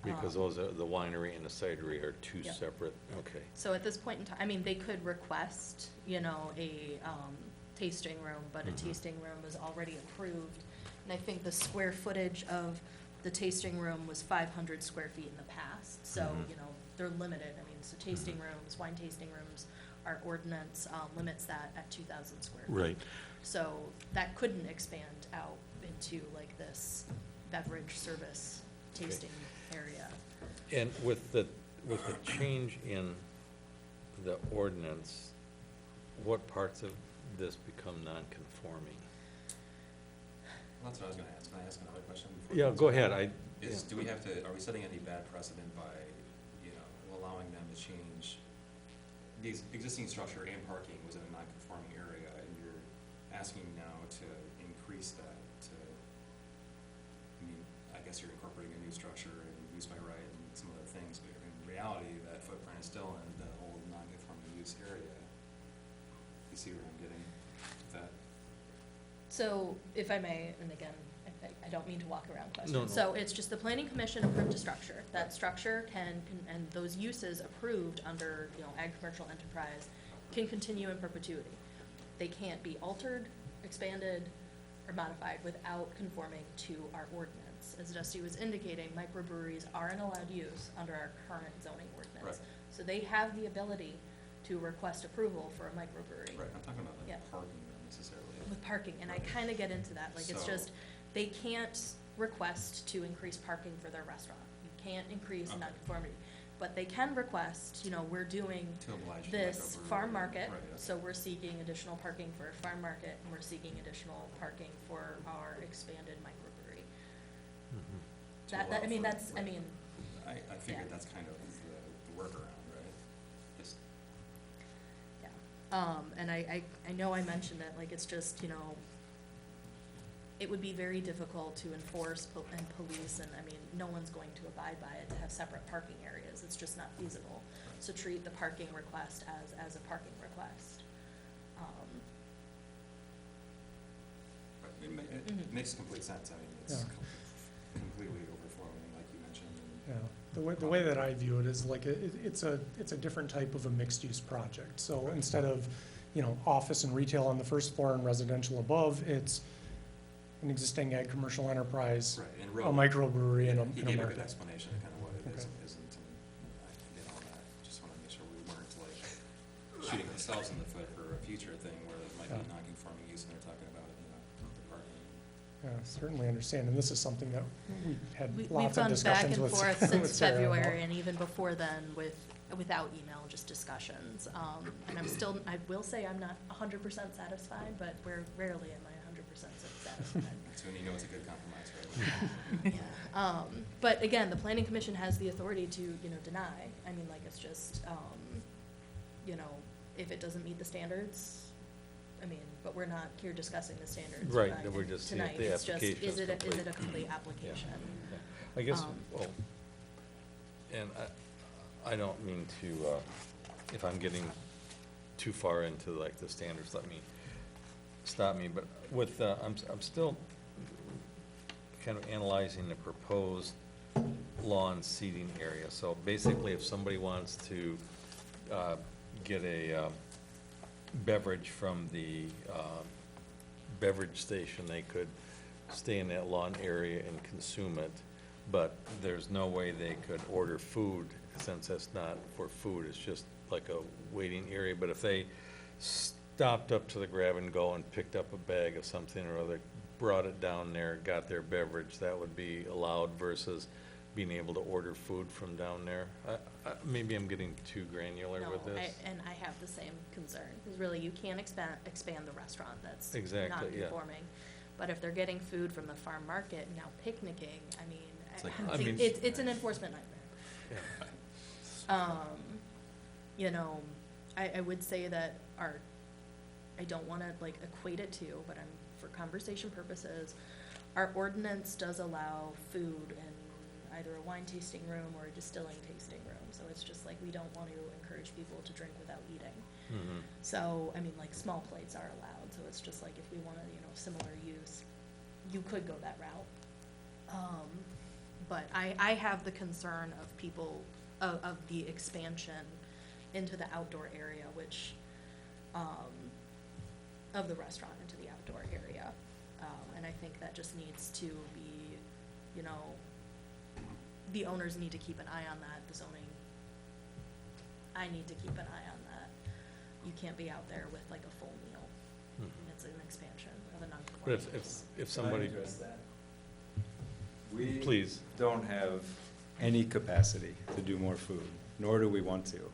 Because those are, the winery and the cidery are two Yep. separate, okay. So at this point in time, they could request, a tasting room, but a Mhm. tasting room was already approved. And I think the square footage of the tasting room was 500 square feet in the past. So, Mhm. they're limited. So tasting rooms, wine tasting rooms, our ordinance limits that at 2,000 square feet. Right. So that couldn't expand out into like this beverage service tasting area. And with the change in the ordinance, what parts of this become non-conforming? That's what I was gonna ask. Can I ask another question? before Yeah, you go answer? ahead, Do we have to, are we setting any bad precedent by, allowing them to change, the existing structure and parking was in a non-conforming area, and you're asking now to increase that to, I guess you're incorporating a new structure and use by right and some other things, but in reality, that footprint is still in the whole non-conforming use area. You see where I'm getting with that? So, if I may, and again, I don't mean to walk around questions. No. So it's just the planning commission approved a structure. That structure and those uses approved under, ag commercial enterprise can continue in perpetuity. They can't be altered, expanded, or modified without conforming to our ordinance. As Dusty was indicating, microbreweries are an allowed use under our current zoning ordinance. Right. So they have the ability to request approval for a microbrewery. Right, I'm talking about Yeah. the parking not necessarily. With parking, and I kind of get into that, like, it's So- just, they can't request to increase parking for their restaurant. You can't increase Okay. nonconformity, but they can request, we're doing To oblige the this microbrewery. farm market, Right, okay. so we're seeking additional parking for a farm market, and we're seeking additional parking for our expanded microbrewery. To allow That, I mean, for- that's, I right. mean, I figured yeah. that's kind of the workaround, right? Just, yeah. And I know I mentioned it, like, it's just, it would be very difficult to enforce and police, and I mean, no one's going to abide by it to have separate parking areas. It's just not feasible. So treat the parking request as a parking request. It makes complete sense. I mean, it's Yeah. completely overflowing, like you mentioned. and- Yeah, the way that I view it is like, it's a different type of a mixed-use project. So instead of, office and retail on the first floor and residential above, it's an existing ag commercial enterprise, Right, and a really, microbrewery and a he and a gave a good market. explanation of kind of what it is Okay. and isn't, and I get all that. Just want to make sure we weren't like shooting ourselves in the foot for a future thing where it might be Yeah. non-conforming use and they're talking about, the parking. Yeah, certainly understand, and this is something that we had We've lots of gone back discussions and with. forth with since Sarah about. February, and even before then without email, just discussions. And I will say I'm not 100% satisfied, but rarely am I 100% satisfied. That's when you know it's a good compromise, right? Yeah. But again, the planning commission has the authority to, deny. I mean, like, it's just, if it doesn't meet the standards, I mean, but we're not here discussing the standards. Right, then we're just seeing if tonight. the It's just, application is is it complete. a complete application? Yeah. I guess, and I don't mean to, if I'm getting too far into like the standards, stop me, but with, I'm still kind of analyzing the proposed lawn seating area. So basically, if somebody wants to get a beverage from the beverage station, they could stay in that lawn area and consume it, but there's no way they could order food, since that's not for food, it's just like a waiting area. But if they stopped up to the grab and go and picked up a bag of something or other, brought it down there, got their beverage, that would be allowed versus being able to order food from down there. Maybe I'm getting too granular with No, this. and I have the same concern, because really, you can't expand the restaurant, that's Exactly, yeah. non-conforming. But if they're getting food from the farm market, now picnicking, I mean, It's like- I mean- it's an enforcement nightmare. Yeah. I would say that I don't wanna like equate it to, but for conversation purposes, our ordinance does allow food in either a wine tasting room or a distilling tasting room. So it's just like, we don't want to encourage people to drink without eating. Mhm. So, I mean, like, small plates are allowed, so it's just like, if we wanted, similar use, you could go that route. But I have the concern of people, of the expansion into the outdoor area, which, of the restaurant into the outdoor area. And I think that just needs to be, the owners need to keep an eye on that, the zoning, I need to keep an eye on that. You can't be out there with like a full meal. Mhm. It's an expansion of a But non-conforming use. if somebody, Can I address that? We please, don't have any capacity to do more food, nor do we want to.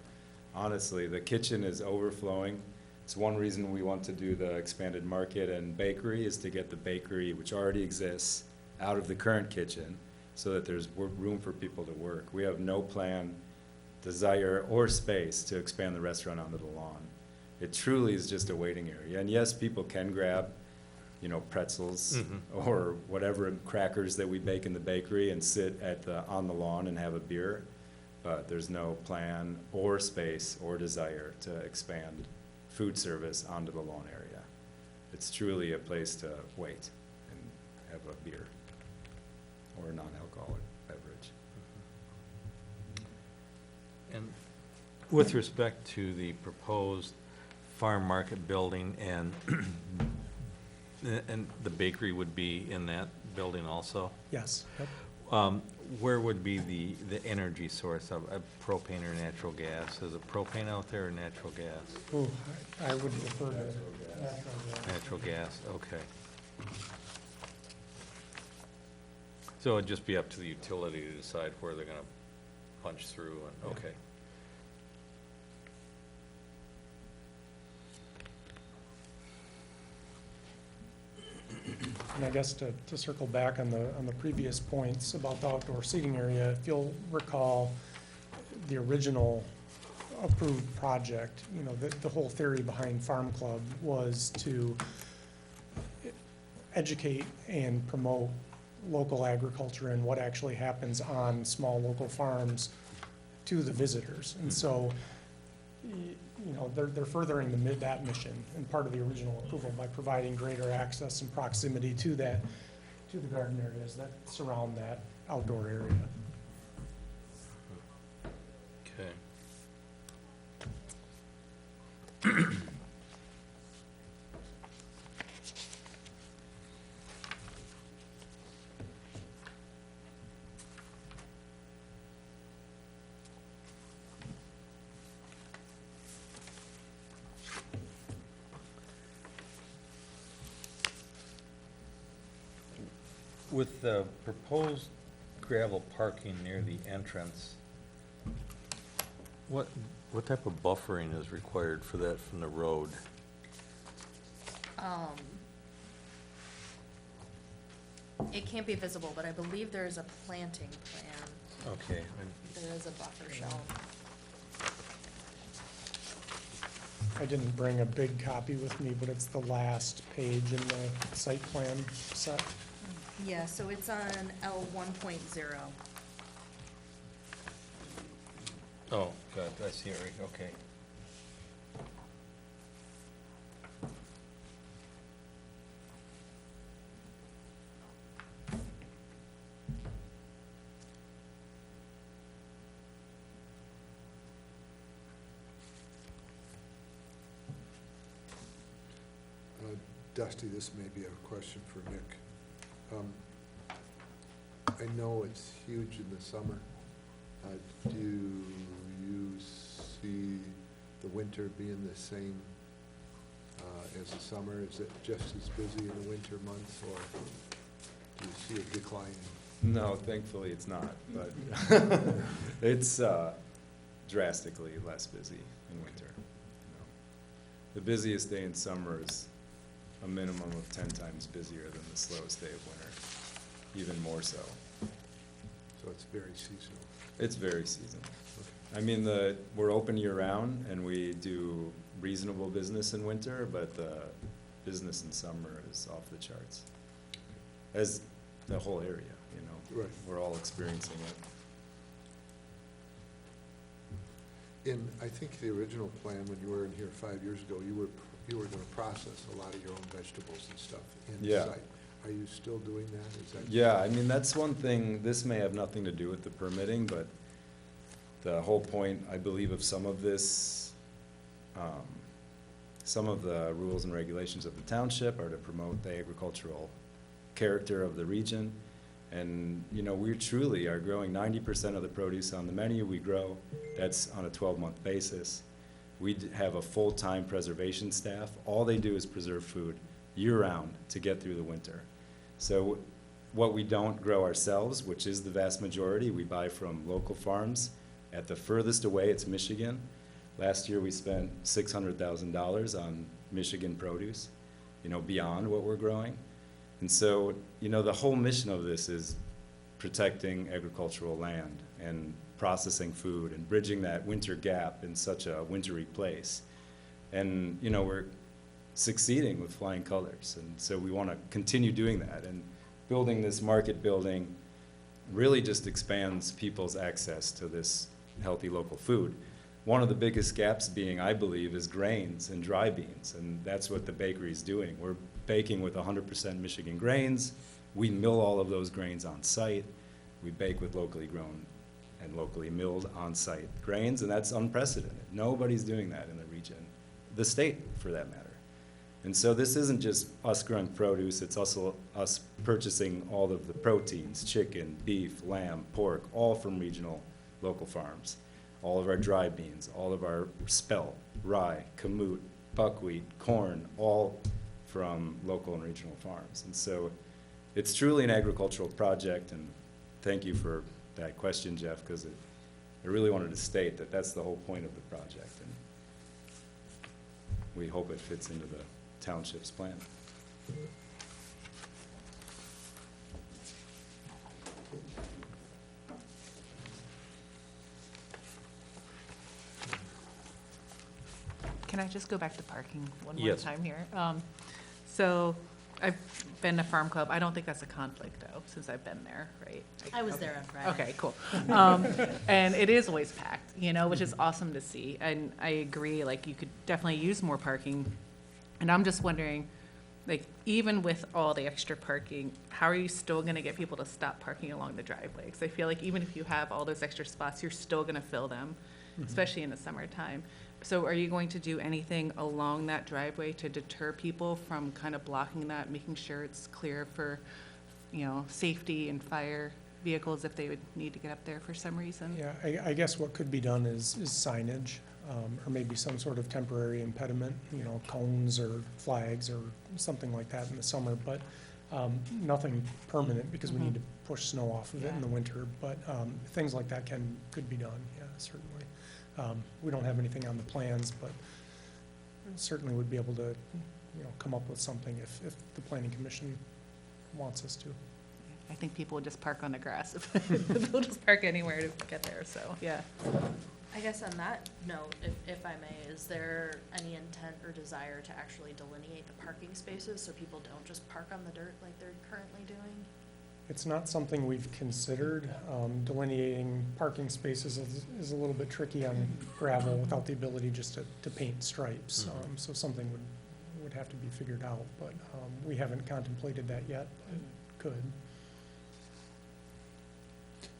Honestly, the kitchen is overflowing. It's one reason we want to do the expanded market and bakery, is to get the bakery, which already exists, out of the current kitchen, so that there's room for people to work. We have no plan, desire, or space to expand the restaurant onto the lawn. It truly is just a waiting area. And yes, people can grab, pretzels Mhm. or whatever crackers that we bake in the bakery and sit on the lawn and have a beer. But there's no plan or space or desire to expand food service onto the lawn area. It's truly a place to wait and have a beer or a non-alcoholic beverage. and with respect to the proposed farm market building and, and the bakery would be in that building also? Yes, yep. Where would be the energy source of propane or natural gas? Is it propane out there or natural gas? Ooh, I would defer to natural gas. Natural gas, okay. So it'd just be up to the utility to decide where they're gonna punch through and, okay. And I guess to circle back on the previous points about the outdoor seating area, if you'll recall, the original approved project, the whole theory behind Farm Club was to educate and promote local agriculture and what actually happens on small local farms to the visitors. And so, you know, they're furthering that mission and part of the original approval by providing greater access and proximity to that, to the garden areas that surround that outdoor area. Okay. With the proposed gravel parking near the entrance, what type of buffering is required for that from the road? It can't be visible, but I believe there is a planting plan. Okay, There is a buffer shelf. I didn't bring a big copy with me, but it's the last page in the site plan set. Yeah, so it's on L 1.0. oh, God, I see it, right, okay. Dusty, this may be a question for Nick. I know it's huge in the summer. Do you see the winter being the same as the summer? Is it just as busy in the winter months, or do you see a decline? No, thankfully it's not, but it's drastically less busy in winter. You know. The busiest day in summer is a minimum of 10 times busier than the slowest day of winter, even more so. So it's very seasonal. It's very seasonal. Okay. I mean, we're open year-round, and we do reasonable business in winter, but the business in summer is off the charts. As the whole area, you know. Right. We're all experiencing it. I think the original plan, when you were in here 5 years ago, you were going to process a lot of your own vegetables and stuff in Yeah. site. Are you still doing that? Is that? Yeah, I mean, that's one thing, this may have nothing to do with the permitting, but the whole point, I believe, of some of this, some of the rules and regulations of the township are to promote the agricultural character of the region. And, you know, we truly are growing 90% of the produce on the menu we grow. That's on a 12-month basis. We have a full-time preservation staff. All they do is preserve food year-round to get through the winter. So what we don't grow ourselves, which is the vast majority, we buy from local farms. At the furthest away, it's Michigan. Last year, we spent $600,000 on Michigan produce, you know, beyond what we're growing. And so, you know, the whole mission of this is protecting agricultural land and processing food and bridging that winter gap in such a wintry place. And, you know, we're succeeding with flying colors. And so we want to continue doing that. And building this market building really just expands people's access to this healthy local food. One of the biggest gaps being, I believe, is grains and dry beans. And that's what the bakery is doing. We're baking with 100% Michigan grains. We mill all of those grains on site. We bake with locally grown and locally milled on-site grains, and that's unprecedented. Nobody's doing that in the region, the state for that matter. And so this isn't just us growing produce, it's also us purchasing all of the proteins, chicken, beef, lamb, pork, all from regional local farms. All of our dry beans, all of our spelt, rye, kamut, buckwheat, corn, all from local and regional farms. And so it's truly an agricultural project, and thank you for that question, Jeff, because I really wanted to state that that's the whole point of the project, and we hope it fits into the township's plan. Can I just go back to parking one more Yes. time here? So I've been to Farm Club. I don't think that's a conflict though, since I've been there, right? I was Okay. there on Friday. Okay, cool. And it is always packed, which is awesome to see. And I agree, like, you could definitely use more parking. And I'm just wondering, like, even with all the extra parking, how are you still gonna get people to stop parking along the driveway? Because I feel like even if you have all those extra spots, you're still gonna fill them, especially in the summertime. So are you going to do anything along that driveway to deter people from kind of blocking that, making sure it's clear for, safety and fire vehicles if they would need to get up there for some reason? Yeah, I guess what could be done is signage, or maybe some sort of temporary impediment, cones or flags or something like that in the summer, but nothing permanent because we need to push snow off of it in the winter. But things like that could be done, yeah, certainly. We don't have anything on the plans, but certainly would be able to, come up with something if the planning commission wants us to. I think people would just park on the grass. They'll just park anywhere to get there, so, yeah. I guess on that note, if I may, is there any intent or desire to actually delineate the parking spaces so people don't just park on the dirt like they're currently doing? It's not something we've considered. Delineating parking spaces is a little bit tricky on gravel without the ability just to paint stripes. So something would have to be figured out, but we haven't contemplated that yet, but could.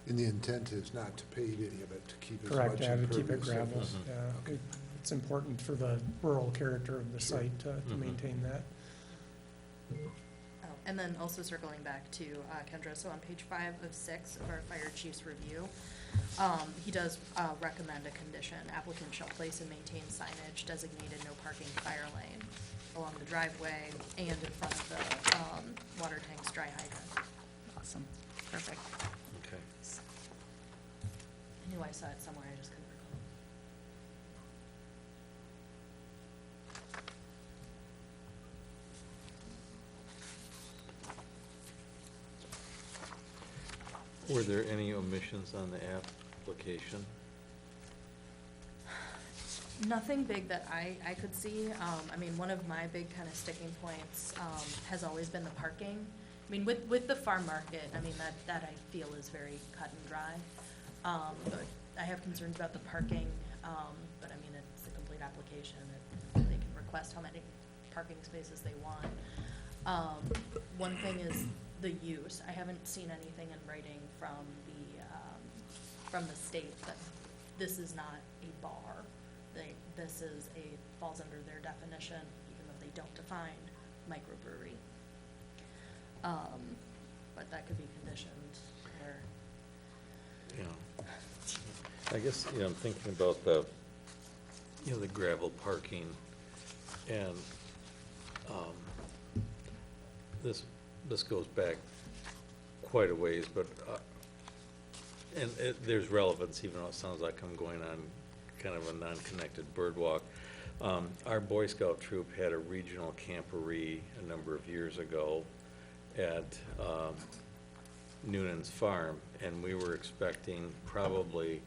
And the intent is not to pave any of it, to keep as Correct, much yeah, to keep it impervious gravel. surface. Yeah, it's important for the rural character of the site to maintain that. Oh, and then also circling back to Kendra, so on page 5 of 6 of our fire chief's review, he does recommend a condition. Applicant shall place and maintain signage designated no parking fire lane along the driveway and in front of the water tank's dry hydrant. Awesome, perfect. Okay. I knew I saw it somewhere, I just couldn't recall. Were there any omissions on the application? Nothing big that I could see. I mean, one of my big kind of sticking points has always been the parking. I mean, with the farm market, I mean, that I feel is very cut and dry. But I have concerns about the parking, but I mean, it's a complete application. They can request how many parking spaces they want. One thing is the use. I haven't seen anything in writing from the state that this is not a bar. This falls under their definition, even though they don't define microbrewery. But that could be conditioned or. Yeah. I guess, I'm thinking about the gravel parking, and this goes back quite a ways, but, there's relevance, even though it sounds like I'm going on kind of a non-connected bird walk. Our Boy Scout troop had a regional camporee a number of years ago at Noonan's farm, and we were expecting probably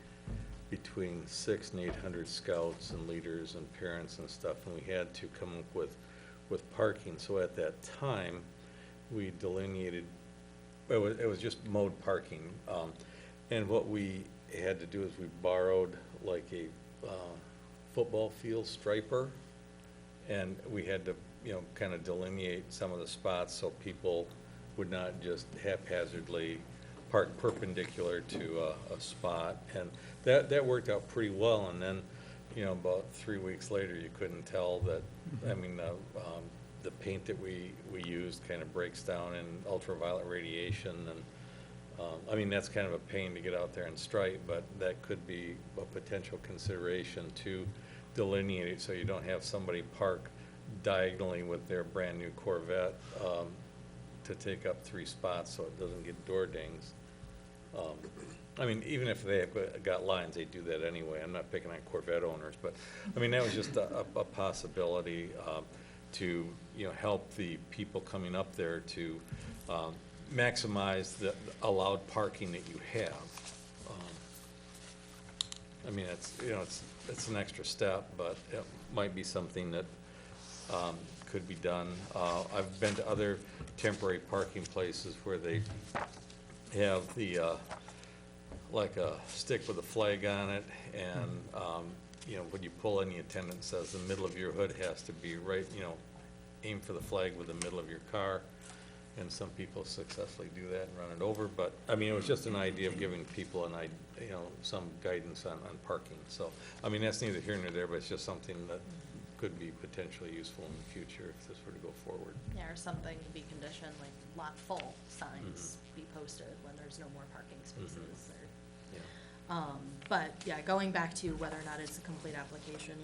between 600 and 800 scouts and leaders and parents and stuff, and we had to come up with parking. So at that time, we delineated, it was just mode parking, and what we had to do is we borrowed like a football field striper, and we had to kind of delineate some of the spots so people would not just haphazardly park perpendicular to a spot, and that worked out pretty well. And then about 3 weeks later, you couldn't tell that, I mean, the paint that we used kind of breaks down in ultraviolet radiation, and I mean, that's kind of a pain to get out there and stripe, but that could be a potential consideration to delineate it so you don't have somebody park diagonally with their brand-new Corvette to take up 3 spots so it doesn't get door dings. I mean, even if they have got lines, they do that anyway. I'm not picking on Corvette owners, but, I mean, that was just a possibility to, help the people coming up there to maximize the allowed parking that you have. I mean, it's an extra step, but it might be something that could be done. I've been to other temporary parking places where they have the, like a stick with a flag on it, and, you know, when you pull in, the attendant says the middle of your hood has to be right, you know, aim for the flag with the middle of your car. And some people successfully do that and run it over, but, I mean, it was just an idea of giving people you know, some guidance on parking. So, I mean, that's neither here nor there, but it's just something that could be potentially useful in the future if this were to go forward. Yeah, or something to be conditioned, like lot full signs be posted when there's no more parking spaces or. Yeah. But yeah, going back to whether or not it's a complete application,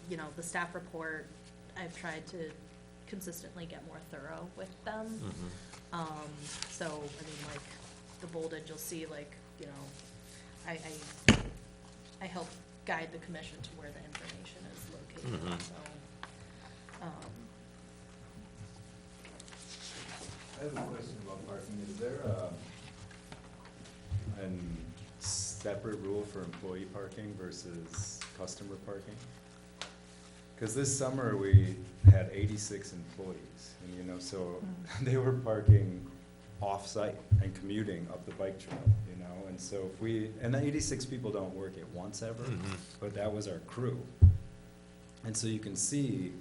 you know, the staff report, I've tried to consistently get more thorough with them. So, I mean, like, the bolded, you'll see, like, you know, I help guide the commission to where the information is located, so. I have a question about parking. Is there a separate rule for employee parking versus customer parking? Because this summer, we had 86 employees, and, you know, so they were parking off-site and commuting up the bike trail, you know? And so if and the 86 people don't work it once ever, but that was our crew. And so you can see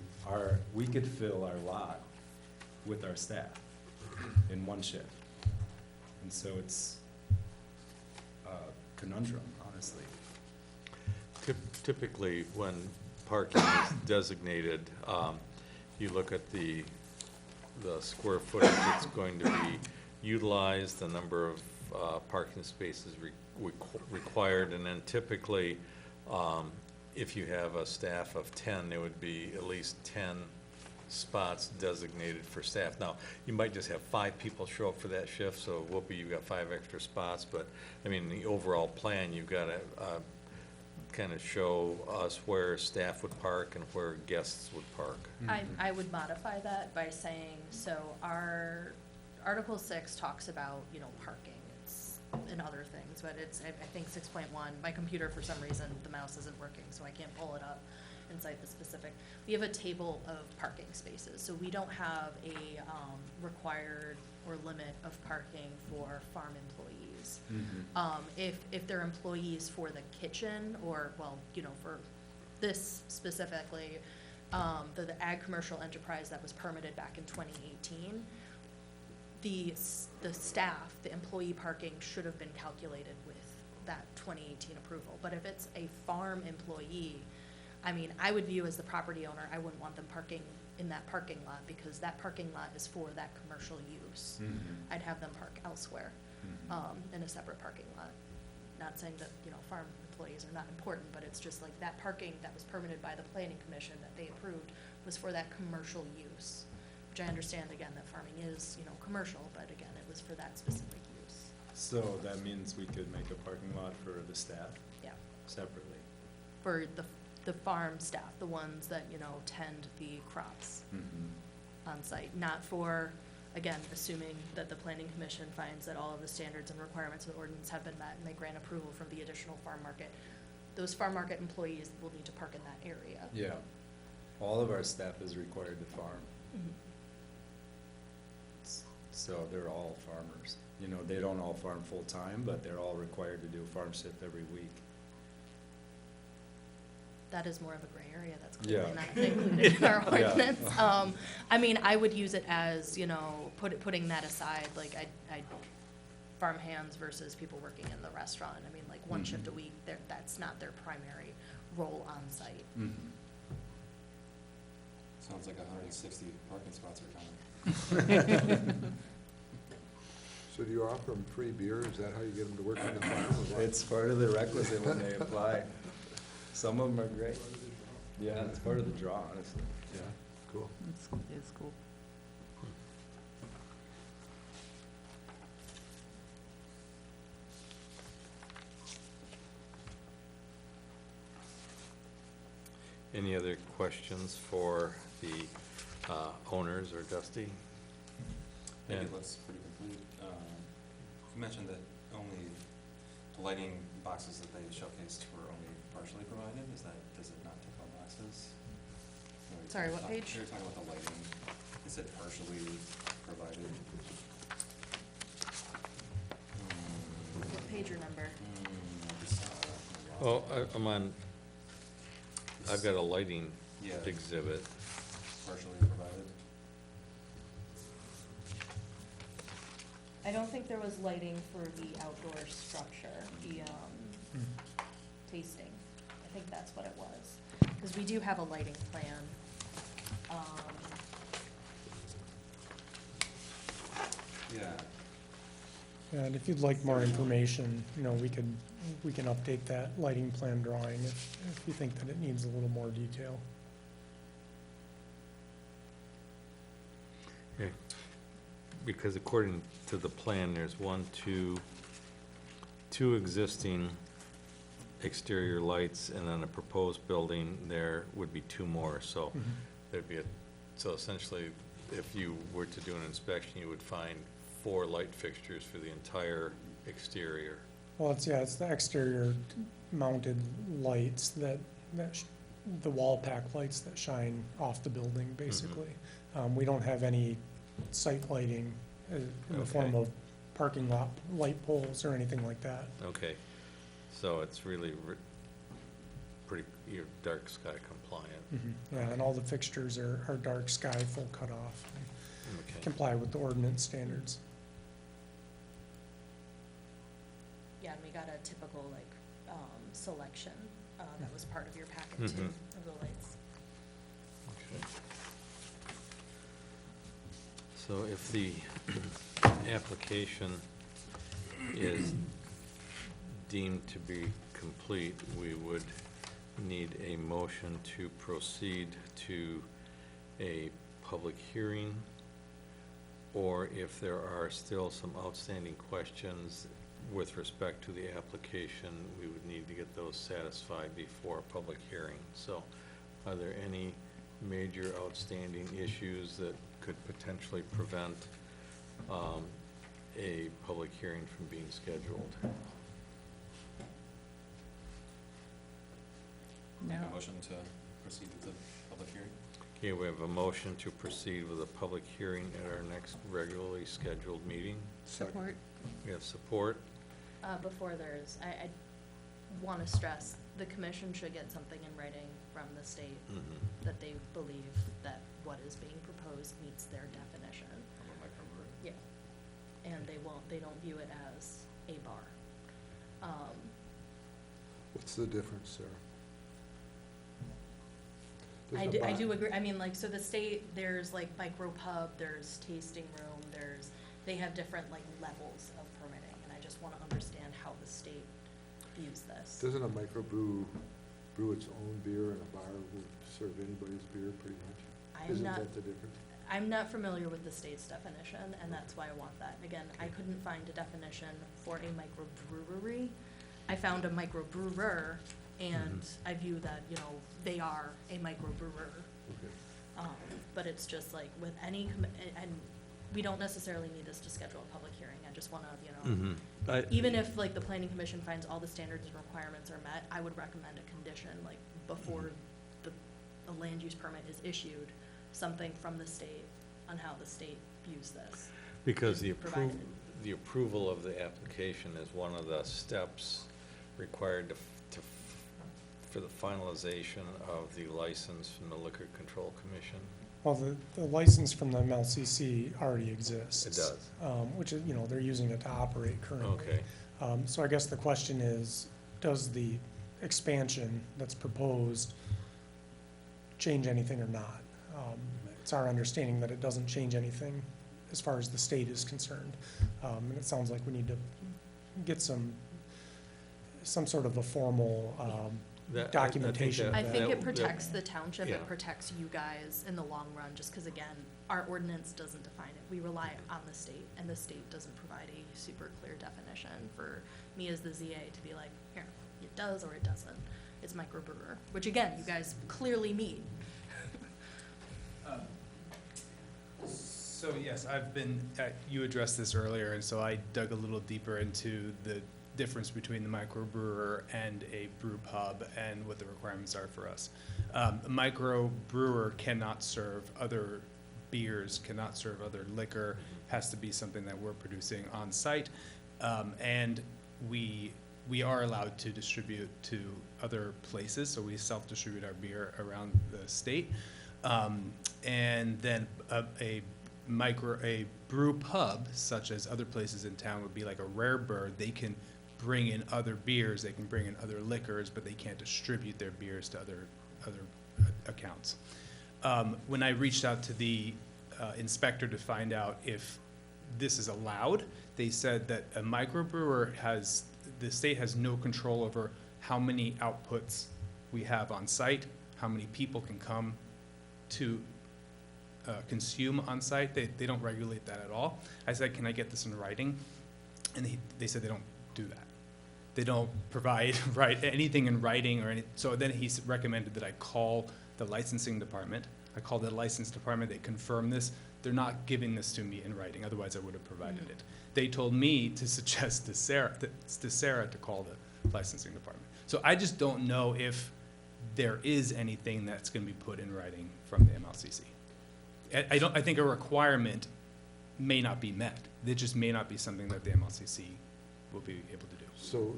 we could fill our lot with our staff in one shift. And so it's a conundrum, honestly. Typically, when parking is designated, you look at the square footage that's going to be utilized, the number of parking spaces required, and then typically, if you have a staff of 10, there would be at least 10 spots designated for staff. Now, you might just have 5 people show up for that shift, so whoopee, you've got 5 extra spots, but, I mean, the overall plan, you've got to kind of show us where staff would park and where guests would park. I would modify that by saying, so our Article 6 talks about, you know, parking, and other things, but it's, I think 6.1, my computer, for some reason, the mouse isn't working, so I can't pull it up and cite the specific. We have a table of parking spaces, so we don't have a required or limit of parking for farm employees. If they're employees for the kitchen, or, well, you know, for this specifically, the ag commercial enterprise that was permitted back in 2018, the staff, the employee parking should have been calculated with that 2018 approval. But if it's a farm employee, I mean, I would view as the property owner, I wouldn't want them parking in that parking lot, because that parking lot is for that commercial use. I'd have them park elsewhere, in a separate parking lot. Not saying that, you know, farm employees are not important, but it's just like that parking that was permitted by the planning commission that they approved was for that commercial use. Which I understand, again, that farming is, you know, commercial, but again, it was for that specific use. So that means we could make a parking lot for the staff Yeah. separately? For the farm staff, the ones that, you know, tend the crops on site, not for, again, assuming that the planning commission finds that all of the standards and requirements of the ordinance have been met and they grant approval from the additional farm market. Those farm market employees will need to park in that area. Yeah. All of our staff is required to farm. So they're all farmers. You know, they don't all farm full-time, but they're all required to do a farm shift every week. That is more of a gray area, that's clearly Yeah. not included in our Yeah. ordinance. I mean, I would use it as, you know, putting that aside, like, I farm hands versus people working in the restaurant. I mean, like, one shift a week, that's not their primary role on site. Sounds like 160 parking spots are coming. So do you offer them free beer? Is that how you get them to work on the farm? or what? It's part of the requisite when they apply. Some of them are great. Yeah, it's part of the draw, honestly. Yeah, cool. It's cool. Any other questions for the owners or Dusty? I think And- it looks pretty complete. You mentioned that only the lighting boxes that they showcased were only partially provided. Does it not tick all boxes? Sorry, what page? We were talking about the lighting. It said partially provided. What page or number? I just saw that. Oh, I'm on, I've got a lighting Yeah. exhibit. Partially provided. I don't think there was lighting for the outdoor structure, the, tasting. I think that's what it was. Because we do have a lighting plan. Yeah. And if you'd like more information, we can update that lighting plan drawing if you think that it needs a little more detail. Okay. Because according to the plan, there's two existing exterior lights, and then a proposed building, there would be two more, so there'd be so essentially, if you were to do an inspection, you would find 4 light fixtures for the entire exterior. Well, it's the exterior mounted lights that the wall pack lights that shine off the building, basically. We don't have any site lighting in the form Okay. of parking lot light poles or anything like that. Okay, so it's really pretty, you're dark sky compliant. Yeah, and all the fixtures are dark sky, full cutoff, Okay. comply with the ordinance standards. Yeah, and we got a typical, selection, that was part of your packet too, Mhm. of the lights. Okay. So if the application is deemed to be complete, we would need a motion to proceed to a public hearing, or if there are still some outstanding questions with respect to the application, we would need to get those satisfied before a public hearing. So are there any major outstanding issues that could potentially prevent a public hearing from being scheduled? Make No. a motion to proceed with the public hearing. Okay, we have a motion to proceed with a public hearing at our next regularly scheduled meeting. Support. We have support. Before I want to stress, the commission should get something in writing from the state that they believe that what is being proposed meets their definition. From a microbrewery. Yeah. And they don't view it as a bar. What's the difference, Sarah? I Does a do bar- agree, so the state, there's micro pub, there's tasting room, they have different levels of permitting, and I just wanna understand how the state views this. Doesn't a microbrew brew its own beer, and a bar will serve anybody's beer pretty much? Isn't that the difference? I'm not familiar with the state's definition, and that's why I want that. Again, I couldn't find a definition for a microbrewery. I found a microbrewer, and I view that, they are a microbrewer. Okay. But it's just with any, and we don't necessarily need this to schedule a public hearing. I just wanna, even if the planning commission finds all the standards and requirements are met, I would recommend a condition, before the land use permit is issued, something from the state on how the state views this. Because the Provided. the approval of the application is one of the steps required for the finalization of the license from the Liquor Control Commission. Well, the license from the MLCC already exists. It does. Which is, they're using it to operate currently. Okay. So I guess the question is, does the expansion that's proposed change anything or not? It's our understanding that it doesn't change anything as far as the state is concerned. And it sounds like we need to get some sort of a formal documentation of I that. think it protects the township, Yeah. it protects you guys in the long run, just because again, our ordinance doesn't define it. We rely on the state, and the state doesn't provide a super clear definition for me as the ZA to be like, here, it does or it doesn't. It's microbrewer, which again, you guys clearly meet. So yes, you addressed this earlier, and so I dug a little deeper into the difference between the microbrewer and a brew pub and what the requirements are for us. A microbrewer cannot serve other beers, cannot serve other liquor, has to be something that we're producing on site. And we are allowed to distribute to other places, so we self-distribute our beer around the state. And then a brew pub, such as other places in town, would be like a Rare Bird. They can bring in other beers, they can bring in other liquors, but they can't distribute their beers to other accounts. When I reached out to the inspector to find out if this is allowed, they said that a microbrewer the state has no control over how many outputs we have on site, how many people can come to consume on site. They don't regulate that at all. I said, can I get this in writing? And they said they don't do that. They don't provide anything in writing or any. So then he recommended that I call the licensing department. I called the license department. They confirmed this. They're not giving this to me in writing. Otherwise, I would have provided it. They told me to suggest to Sarah to call the licensing department. So I just don't know if there is anything that's going to be put in writing from the MLCC. I think a requirement may not be met. It just may not be something that the MLCC will be able to do. So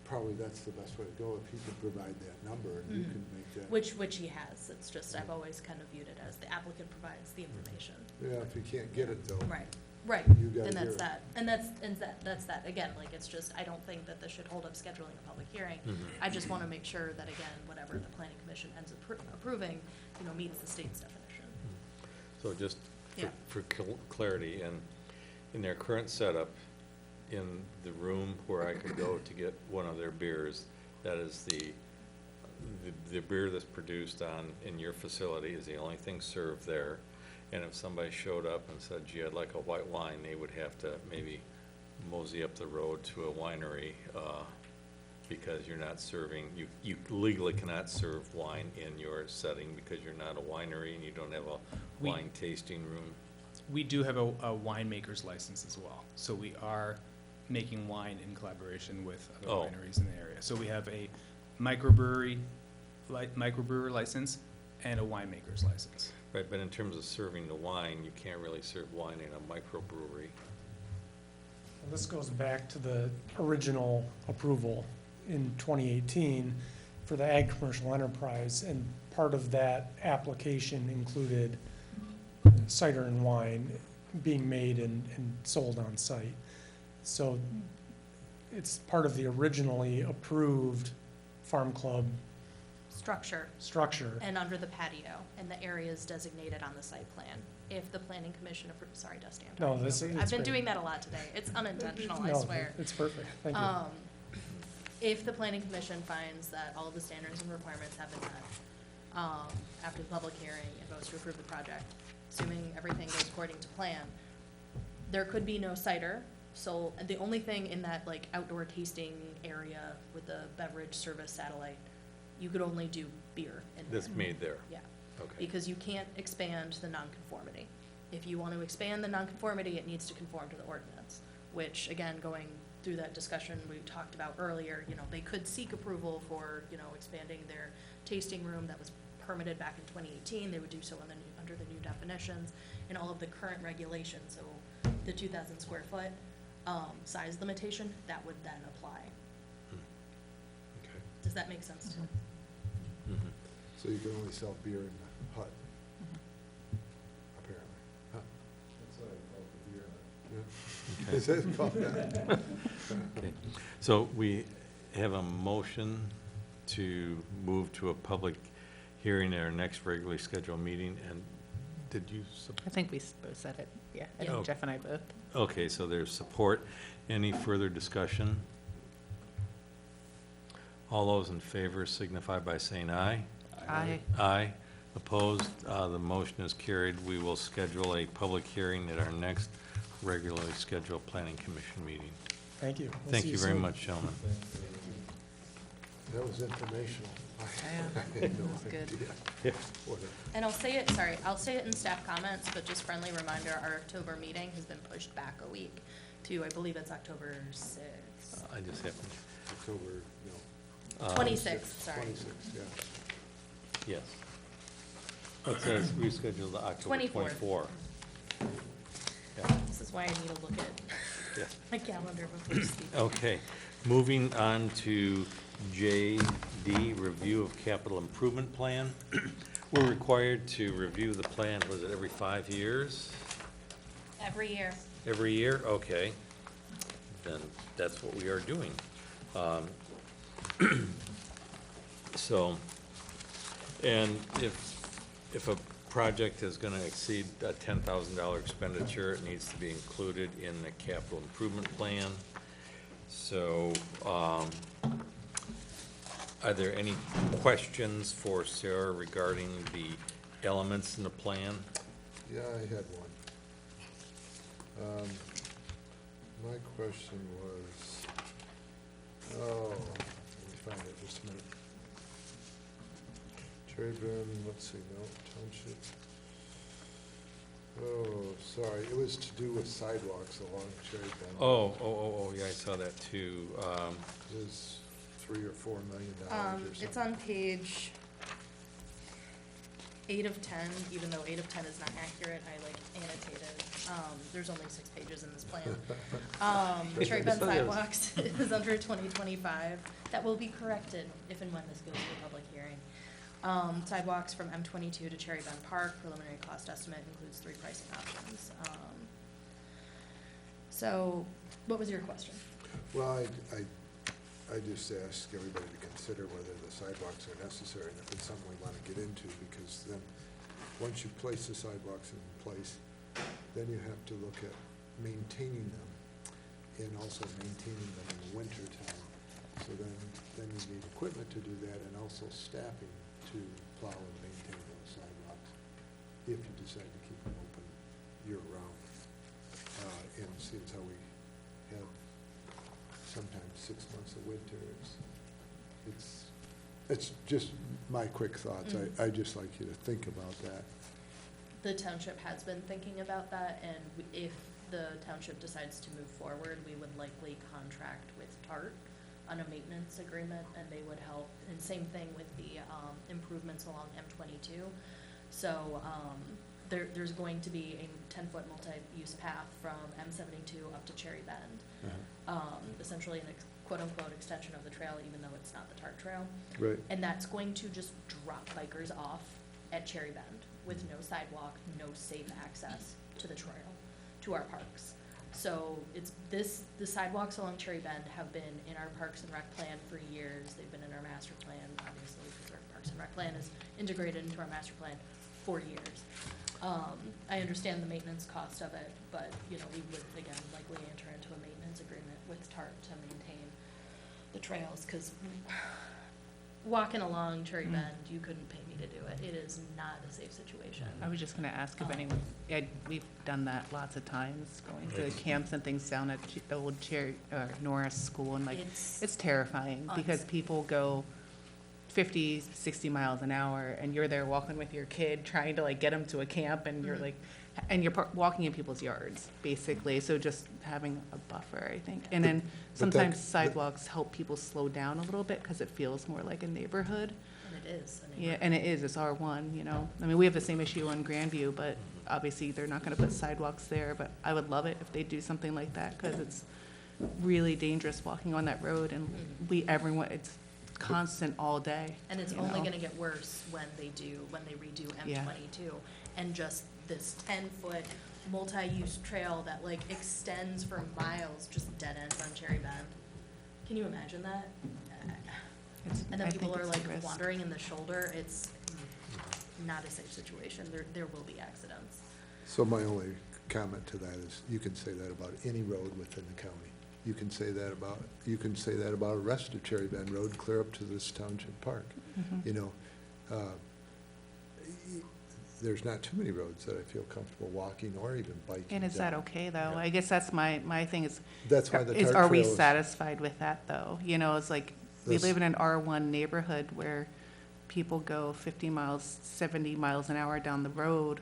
probably that's the best way to go, if he could provide that number and you can make that. Which he has. It's just, I've always kind of viewed it as the applicant provides the information. Yeah, if you can't get it though. Right, You gotta and that's hear it. that, and that's that, again, like, it's just, I don't think that this should hold up scheduling a public hearing. I just wanna make sure that, again, whatever the planning commission ends up approving, meets the state's definition. So just Yeah. for clarity, in their current setup, in the room where I could go to get one of their beers, that is the beer that's produced in your facility is the only thing served there. And if somebody showed up and said, gee, I'd like a white wine, they would have to maybe mosey up the road to a winery, because you're not serving, you legally cannot serve wine in your setting because you're not a winery and you don't have a wine tasting room. We do have a winemaker's license as well. So we are making wine in collaboration with other wineries in the area. So we have a microbrewer license and a winemaker's license. Right, but in terms of serving the wine, you can't really serve wine in a microbrewery. Well, this goes back to the original approval in 2018 for the ag commercial enterprise, and part of that application included cider and wine being made and sold on site. So it's part of the originally approved farm club Structure, and under the patio, and the areas designated on the site plan. If the planning commission approves, sorry, Dusty, I'm No, talking this over is you. I've been great. doing that a lot today. It's unintentional, I No, swear. it's perfect, thank you. If the planning commission finds that all of the standards and requirements have been met, after the public hearing and votes to approve the project, assuming everything goes according to plan, there could be no cider. So the only thing in that like outdoor tasting area with the beverage service satellite, you could only do beer in there. That's made there? Yeah. Okay. Because you can't expand the nonconformity. If you want to expand the nonconformity, it needs to conform to the ordinance, which, again, going through that discussion we talked about earlier, they could seek approval for, expanding their tasting room that was permitted back in 2018. They would do so under the new definitions and all of the current regulations. So the 2,000 square foot size limitation, that would then apply. Okay. Does that make sense too? So you can only sell beer in the hut, apparently. Huh? That's what I call the beer hut. Yeah. Is it called that? Okay. So we have a motion to move to a public hearing at our next regularly scheduled meeting, and did you? I think we both said it, yeah, I Yeah. think Jeff and I both. Okay, so there's support. Any further discussion? All those in favor signify by saying aye. Aye. Aye. Opposed? The motion is carried. We will schedule a public hearing at our next regularly scheduled planning commission meeting. Thank you. We'll Thank see you very soon. much, gentlemen. That was informational. Yeah, I had no that's good. idea. What And I'll say it in staff comments, but just friendly reminder, our October meeting has been pushed back a week to, I believe it's October 6th. I just happened, October, no. 26th, sorry. 26th, yeah. yes. It says reschedule to October 24th. 24. Yeah, This is why I need to look at yeah. my calendar before speaking. Okay, moving on to JD, review of capital improvement plan. We're required to review the plan, was it every 5 years? Every year. Every year? Okay. Then that's what we are doing. So, and if a project is gonna exceed a $10,000 expenditure, it needs to be included in the capital improvement plan. So, are there any questions for Sarah regarding the elements in the plan? Yeah, I had one. My question was, let me find it just a minute. Cherry Bend, let's see, no, Township. Oh, sorry, it was to do with sidewalks along Cherry Bend. Oh, yeah, I saw that too. It was $3 or $4 million or something. It's on page 8 of 10, even though 8 of 10 is not accurate, I like annotated. There's only 6 pages in this plan. Cherry Bend sidewalks is under 2025. That will be corrected if and when this goes to a public hearing. Sidewalks from M22 to Cherry Bend Park, preliminary cost estimate includes 3 pricing options. So, what was your question? Well, I just asked everybody to consider whether the sidewalks are necessary, and if it's something we want to get into, because then, once you place the sidewalks in place, then you have to look at maintaining them, and also maintaining them in the winter time. So then you need equipment to do that, and also staffing to plow and maintain those sidewalks, if you decide to keep them open year-round. And since how we have sometimes 6 months of winter, it's just my quick thoughts. I'd just like you to think about that. The township has been thinking about that, and if the township decides to move forward, we would likely contract with TART on a maintenance agreement, and they would help. And same thing with the improvements along M22. So there's going to be a 10-foot multi-use path from M72 up to Cherry Bend. Essentially an quote-unquote extension of the trail, even though it's not the TART trail. Right. And that's going to just drop bikers off at Cherry Bend with no sidewalk, no safe access to the trail, to our parks. So the sidewalks along Cherry Bend have been in our Parks and Rec plan for years. They've been in our master plan, obviously, because our Parks and Rec plan is integrated into our master plan for years. I understand the maintenance cost of it, but, we would, again, likely enter into a maintenance agreement with TART to maintain the trails, because walking along Cherry Bend, you couldn't pay me to do it. It is not a safe situation. I was just gonna ask if anyone, we've done that lots of times, going to camps and things down at the old Norris School, and it's terrifying, because people go 50, 60 miles an hour, and you're there walking with your kid, trying to get them to a camp, and you're walking in people's yards, basically, so just having a buffer, I think. And then sometimes sidewalks help people slow down a little bit, because it feels more like a neighborhood. And it is. Yeah, and it is, it's R1, I mean, we have the same issue on Grandview, but obviously they're not gonna put sidewalks there, but I would love it if they do something like that, because it's really dangerous walking on that road, and it's constant all day. And it's only gonna get worse when they redo M22. And just this 10-foot multi-use trail that extends for miles, just dead ends on Cherry Bend. Can you imagine that? And then I people think are it's a risk. wandering in the shoulder. It's not a safe situation. There will be accidents. So my only comment to that is, you can say that about any road within the county. You can say that about the rest of Cherry Bend Road, clear up to this Township Park. There's not too many roads that I feel comfortable walking or even biking And is that down. okay, though? Yeah. I guess that's my thing is, That's why the TART are we trail is- satisfied with that, though? It's like, we This- live in an R1 neighborhood where people go 50 miles, 70 miles an hour down the road,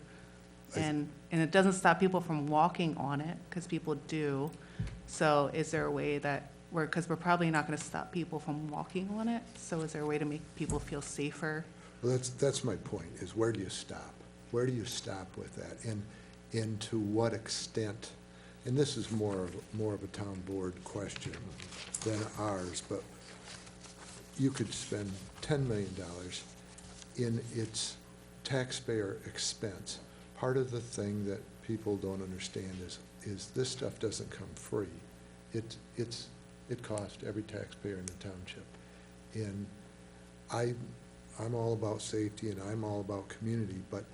and it doesn't stop people from walking on it, because people do. So is there a way that because we're probably not gonna stop people from walking on it, so is there a way to make people feel safer? Well, that's my point, is where do you stop? Where do you stop with that? And to what extent, and this is more of a town board question than ours, but you could spend $10 million in its taxpayer expense. Part of the thing that people don't understand is this stuff doesn't come free. It costs every taxpayer in the township. And I'm all about safety and I'm all about community, but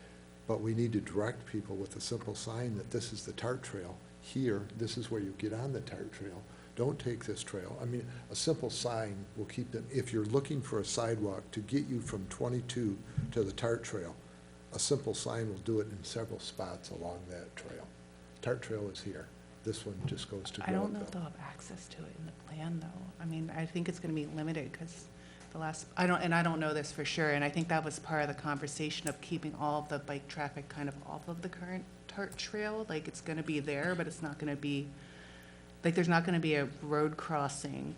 we need to direct people with a simple sign that this is the TART trail. Here, this is where you get on the TART trail. Don't take this trail. I mean, a simple sign will keep them, if you're looking for a sidewalk to get you from 22 to the TART trail, a simple sign will do it in several spots along that trail. TART trail is here. This one just goes to Groveland. I don't know if they'll have access to it in the plan, though. I mean, I think it's gonna be limited, because I don't know this for sure, and I think that was part of the conversation of keeping all of the bike traffic kind of off of the current TART trail. Like, it's gonna be there, but it's not gonna be, like, there's not gonna be a road crossing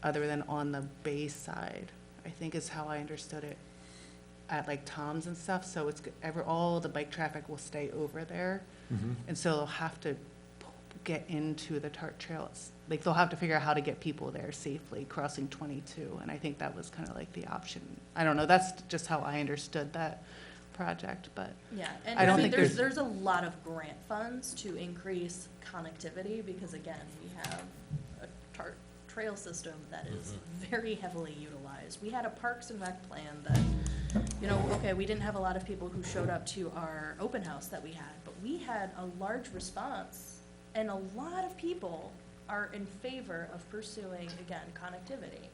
other than on the bay side, I think is how I understood it at like Tom's and stuff. So it's, all the bike traffic will stay over there. Mhm. And so they'll have to get into the TART trails. Like, they'll have to figure out how to get people there safely crossing 22. And I think that was kind of like the option. I don't know, that's just how I understood that project, but Yeah, and I don't I mean, think there's a lot of grant funds to increase connectivity, because again, we have a TART trail system that is very heavily utilized. We had a Parks and Rec plan that, you know, okay, we didn't have a lot of people who showed up to our open house that we had, but we had a large response, and a lot of people are in favor of pursuing, again, connectivity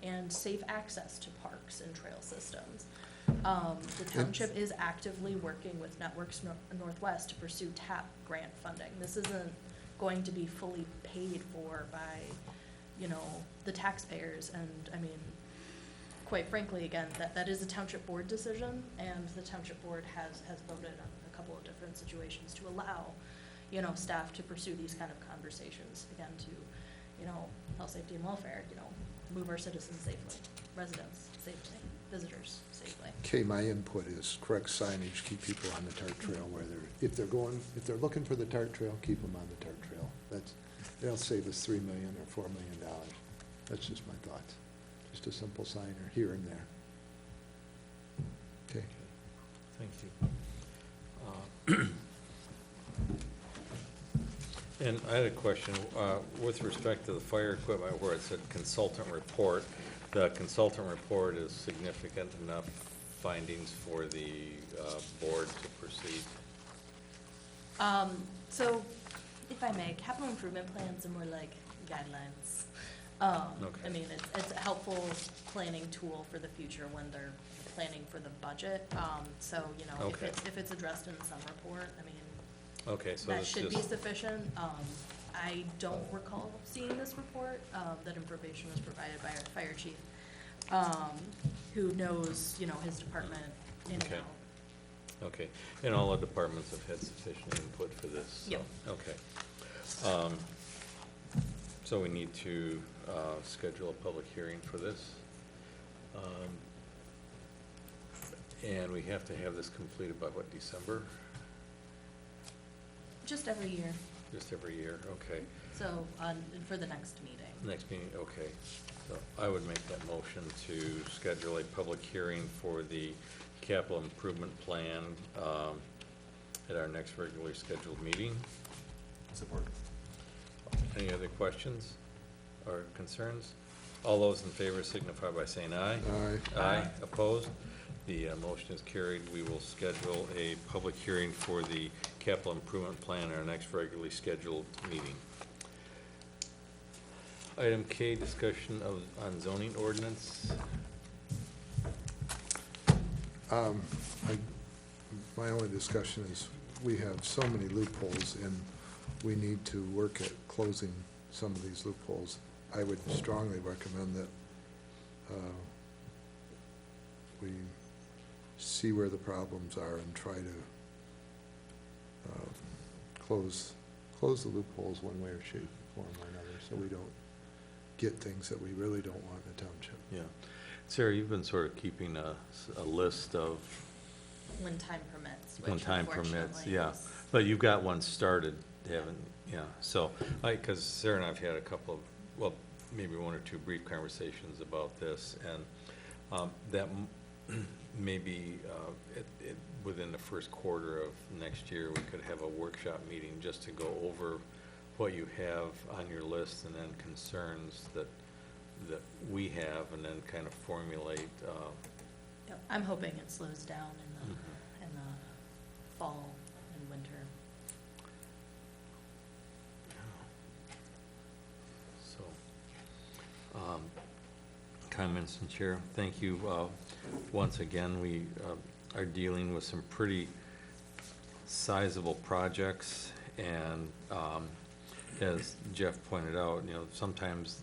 and safe access to parks and trail systems. The township is actively working with Networks Northwest to pursue TAP grant funding. This isn't going to be fully paid for by, you know, the taxpayers, and, I mean, quite frankly, again, that is a township board decision, and the township board has voted on a couple of different situations to allow, you know, staff to pursue these kind of conversations, again, to, you know, health, safety, and welfare, you know, move our citizens safely, residents safely, visitors safely. Okay, my input is correct signage, keep people on the TART trail where if they're looking for the TART trail, keep them on the TART trail. They'll save us $3 million or $4 million. That's just my thoughts. Just a simple sign or here and there. Okay. Thank you. And I had a question, with respect to the fire equipment where it said consultant report. The consultant report is significant enough findings for the board to proceed? So, if I may, capital improvement plans are more like guidelines. Okay. I mean, it's a helpful planning tool for the future when they're planning for the budget. So, you know, Okay. if it's addressed in some report, I mean, Okay, so that it's should be just, sufficient. I don't recall seeing this report. That information was provided by our fire chief, who knows, you know, his department in and Okay. out. okay, and all the departments have had sufficient input for this? so- Yep. Okay. So we need to schedule a public hearing for this. And we have to have this completed by what, December? Just every year, Just every year, okay. so, for the next meeting. Next meeting, okay. So I would make that motion to schedule a public hearing for the capital improvement plan at our next regularly scheduled meeting. Support. Any other questions or concerns? All those in favor signify by saying aye. Aye. Aye, opposed? The motion is carried. We will schedule a public hearing for the capital improvement plan at our next regularly scheduled meeting. Item K, discussion on zoning ordinance. My only discussion is, we have so many loopholes, and we need to work at closing some of these loopholes. I would strongly recommend that we see where the problems are and try to close the loopholes one way or shape, form or another, so we don't get things that we really don't want in the township. Yeah. Sarah, you've been sort of keeping a list of When time permits, when which time permits, unfortunately yeah. is- But you've got one started, haven't, yeah, so, because Sarah and I've had a couple of, well, maybe one or two brief conversations about this, and that maybe within the first quarter of next year, we could have a workshop meeting just to go over what you have on your list and then concerns that we have, and then kind of formulate, Yep, I'm hoping it slows down in Mhm. the fall and winter. so. Comments from Chair, thank you. Once again, we are dealing with some pretty sizable projects, and as Jeff pointed out, sometimes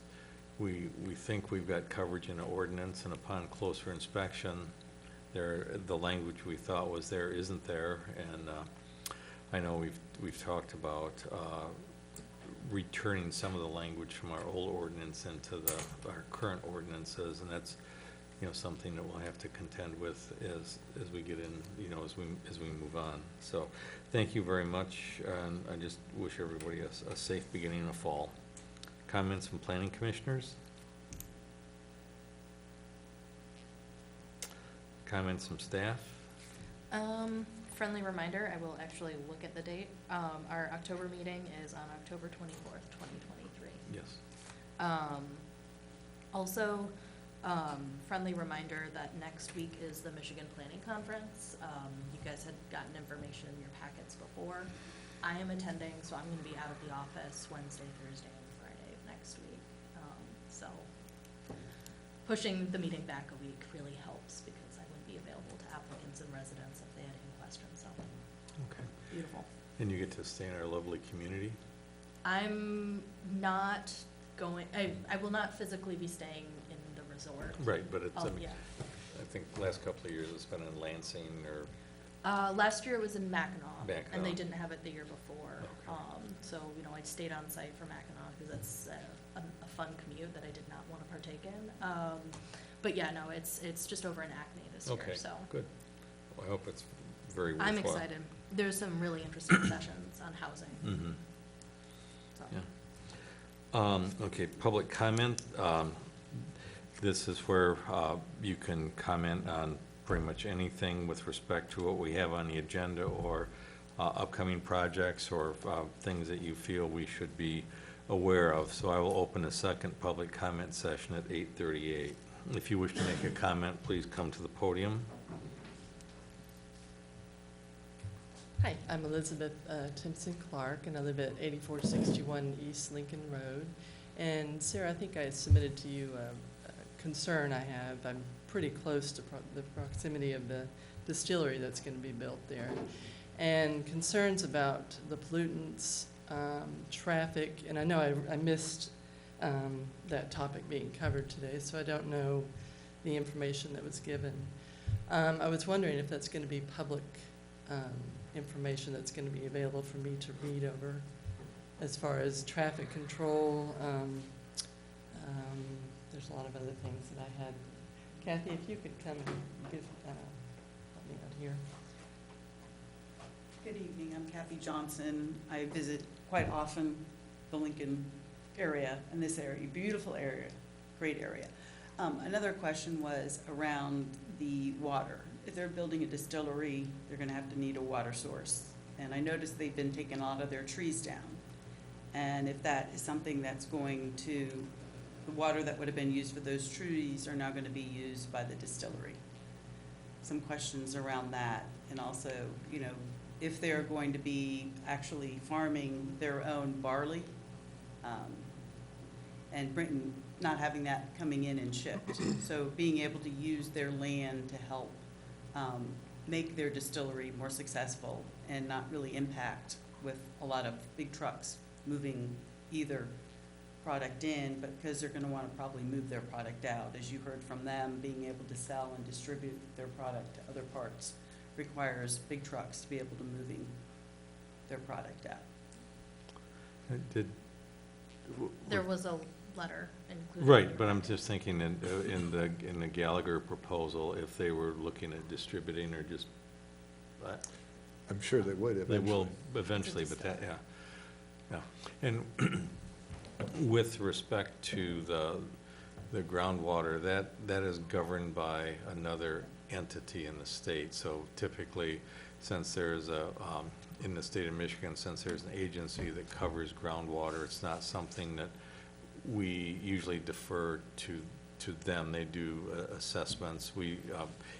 we think we've got coverage in an ordinance, and upon closer inspection, the language we thought was there isn't there, and I know we've talked about returning some of the language from our old ordinance into our current ordinances, and that's, something that we'll have to contend with as we get in, as we move on. So, thank you very much, and I just wish everybody a safe beginning of fall. Comments from planning commissioners? Comments from staff? Friendly reminder, I will actually look at the date. Our October meeting is on October 24th, 2023. Yes. Also, friendly reminder that next week is the Michigan Planning Conference. You guys had gotten information in your packets before. I am attending, so I'm gonna be out of the office Wednesday, Thursday, and Friday of next week. So pushing the meeting back a week really helps, because I wouldn't be available to applicants and residents if they had any questions, so. Okay. Beautiful. And you get to stay in our lovely community? I'm not going, I will not physically be staying in the resort. Right, but it's, Oh, yeah. I think the last couple of years it's been in Lansing or, Last year it was in Mackinac, and they Mackinac. didn't have it the year before. Okay. So, I stayed on site for Mackinac, because that's a fun commute that I did not want to partake in. But yeah, no, it's just over in Acme this year, okay, so. good. Well, I hope it's very worthwhile. I'm excited. There's some really interesting sessions on housing, Mm-hmm, so. yeah. Okay, public comment. This is where you can comment on pretty much anything with respect to what we have on the agenda, or upcoming projects, or things that you feel we should be aware of. So I will open a second public comment session at 8:38. If you wish to make a comment, please come to the podium. Hi, I'm Elizabeth Timpson Clark, and I live at 8461 East Lincoln Road. And Sarah, I think I submitted to you a concern I have. I'm pretty close to the proximity of the distillery that's going to be built there, and concerns about the pollutants, traffic, and I know I missed that topic being covered today, so I don't know the information that was given. I was wondering if that's going to be public information that's going to be available for me to read over, as far as traffic control. There's a lot of other things that I had. Kathy, if you could come and give, help me out here. Good evening, I'm Kathy Johnson. I visit quite often the Lincoln area, and this area, beautiful area, great area. Another question was around the water. If they're building a distillery, they're gonna have to need a water source. And I noticed they've been taking a lot of their trees down. And if that is something that's going to, the water that would have been used for those trees are now gonna be used by the distillery. Some questions around that, and also, if they're going to be actually farming their own barley, and not having that coming in and shipped. So being able to use their land to help make their distillery more successful, and not really impact with a lot of big trucks moving either product in, but because they're gonna wanna probably move their product out. As you heard from them, being able to sell and distribute their product to other parts requires big trucks to be able to moving their product out. Did, There was a letter included. Right, but I'm just thinking in the Gallagher proposal, if they were looking at distributing or just, I'm sure they would they eventually. will eventually, but that, yeah. Yeah, and with respect to the groundwater, that is governed by another entity in the state. So typically, since there's in the state of Michigan, since there's an agency that covers groundwater, it's not something that we usually defer to them. They do assessments. We,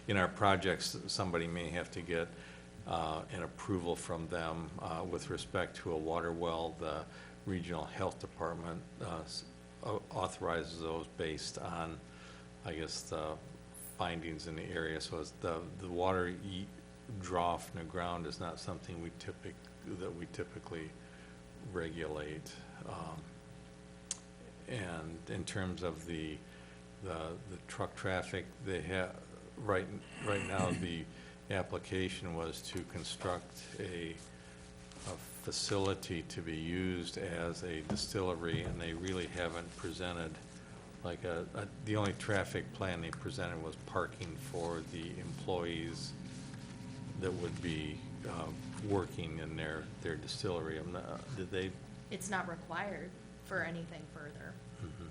in our projects, somebody may have to get an approval from them with respect to a water well. The regional health department authorizes those based on, I guess, the findings in the area. So it's the water draw from the ground is not something we typically regulate. And in terms of the truck traffic, they have right now the application was to construct a facility to be used as a distillery, and they really haven't presented like the only traffic plan they presented was parking for the employees that would be working in their distillery. Did they? It's not required for anything further. Mhm.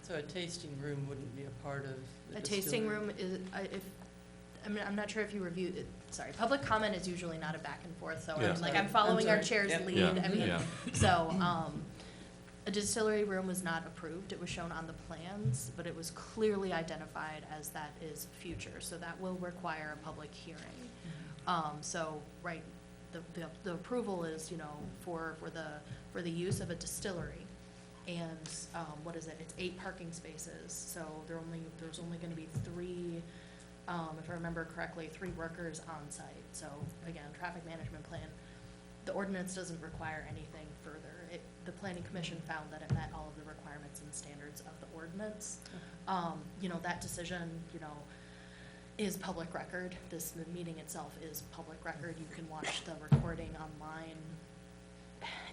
So a tasting room wouldn't be a part of the A tasting distillery? room is, I'm not sure if you reviewed it, sorry, public comment is usually not a back and forth, so Yeah. I'm like, I'm following our I'm sorry. chair's Yep. lead, Yeah, I mean, yeah. so, a distillery room was not approved, it was shown on the plans, but it was clearly identified as that is future, so that will require a public hearing. So, right, the approval is, you know, for the use of a distillery. And, what is it, it's 8 parking spaces, so there's only gonna be 3, if I remember correctly, 3 workers on site. So again, traffic management plan, the ordinance doesn't require anything further. The planning commission found that it met all of the requirements and standards of the ordinance. You know, that decision, you know, is public record. The meeting itself is public record. You can watch the recording online.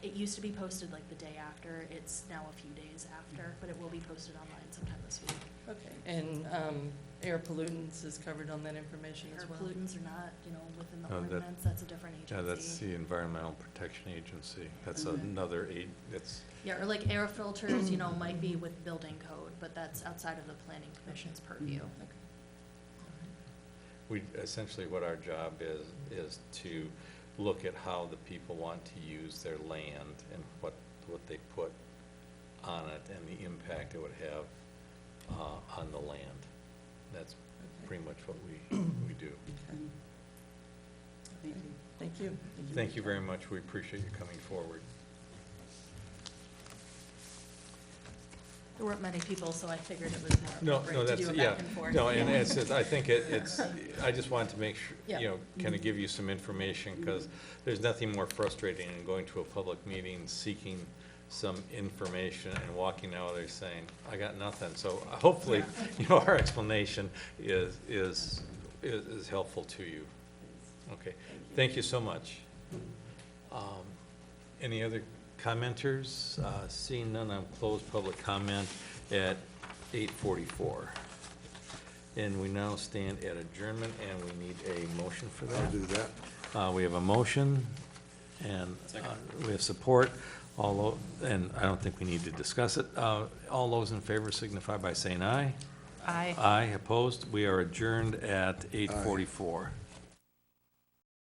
It used to be posted like the day after. It's now a few days after, but it will be posted online sometime this week. Okay, and air pollutants is covered on that information as Air well? pollutants are not, you know, within the No, that- ordinance, that's a different agency. Yeah, that's the Environmental Protection Agency. That's Mhm. another that's. Yeah, or like air filters, you know, might be with building code, but that's outside of the planning commission's purview. We, essentially what our job is to look at how the people want to use their land and what they put on it and the impact it would have on the land. That's pretty much what we do. Okay. Thank you. Thank you. Thank you very much. We appreciate you coming forward. There weren't many people, so I figured it was more No, appropriate to that's, do a yeah. back and forth. No, and I think it's, I just wanted to make sure, Yeah. you know, kind of give you some information, because there's nothing more frustrating than going to a public meeting, seeking some information and walking out there saying, I got nothing. So hopefully, you know, our explanation is helpful to you. Okay, thank you so much. Any other commenters? Seeing none, I'll close public comment at 8:44. And we now stand at adjournment, and we need a motion for that. I'll do that. We have a motion, and we have support. And I don't think we need to discuss it. All those in favor signify by saying aye. Aye. Aye, opposed. We are adjourned at 8:44.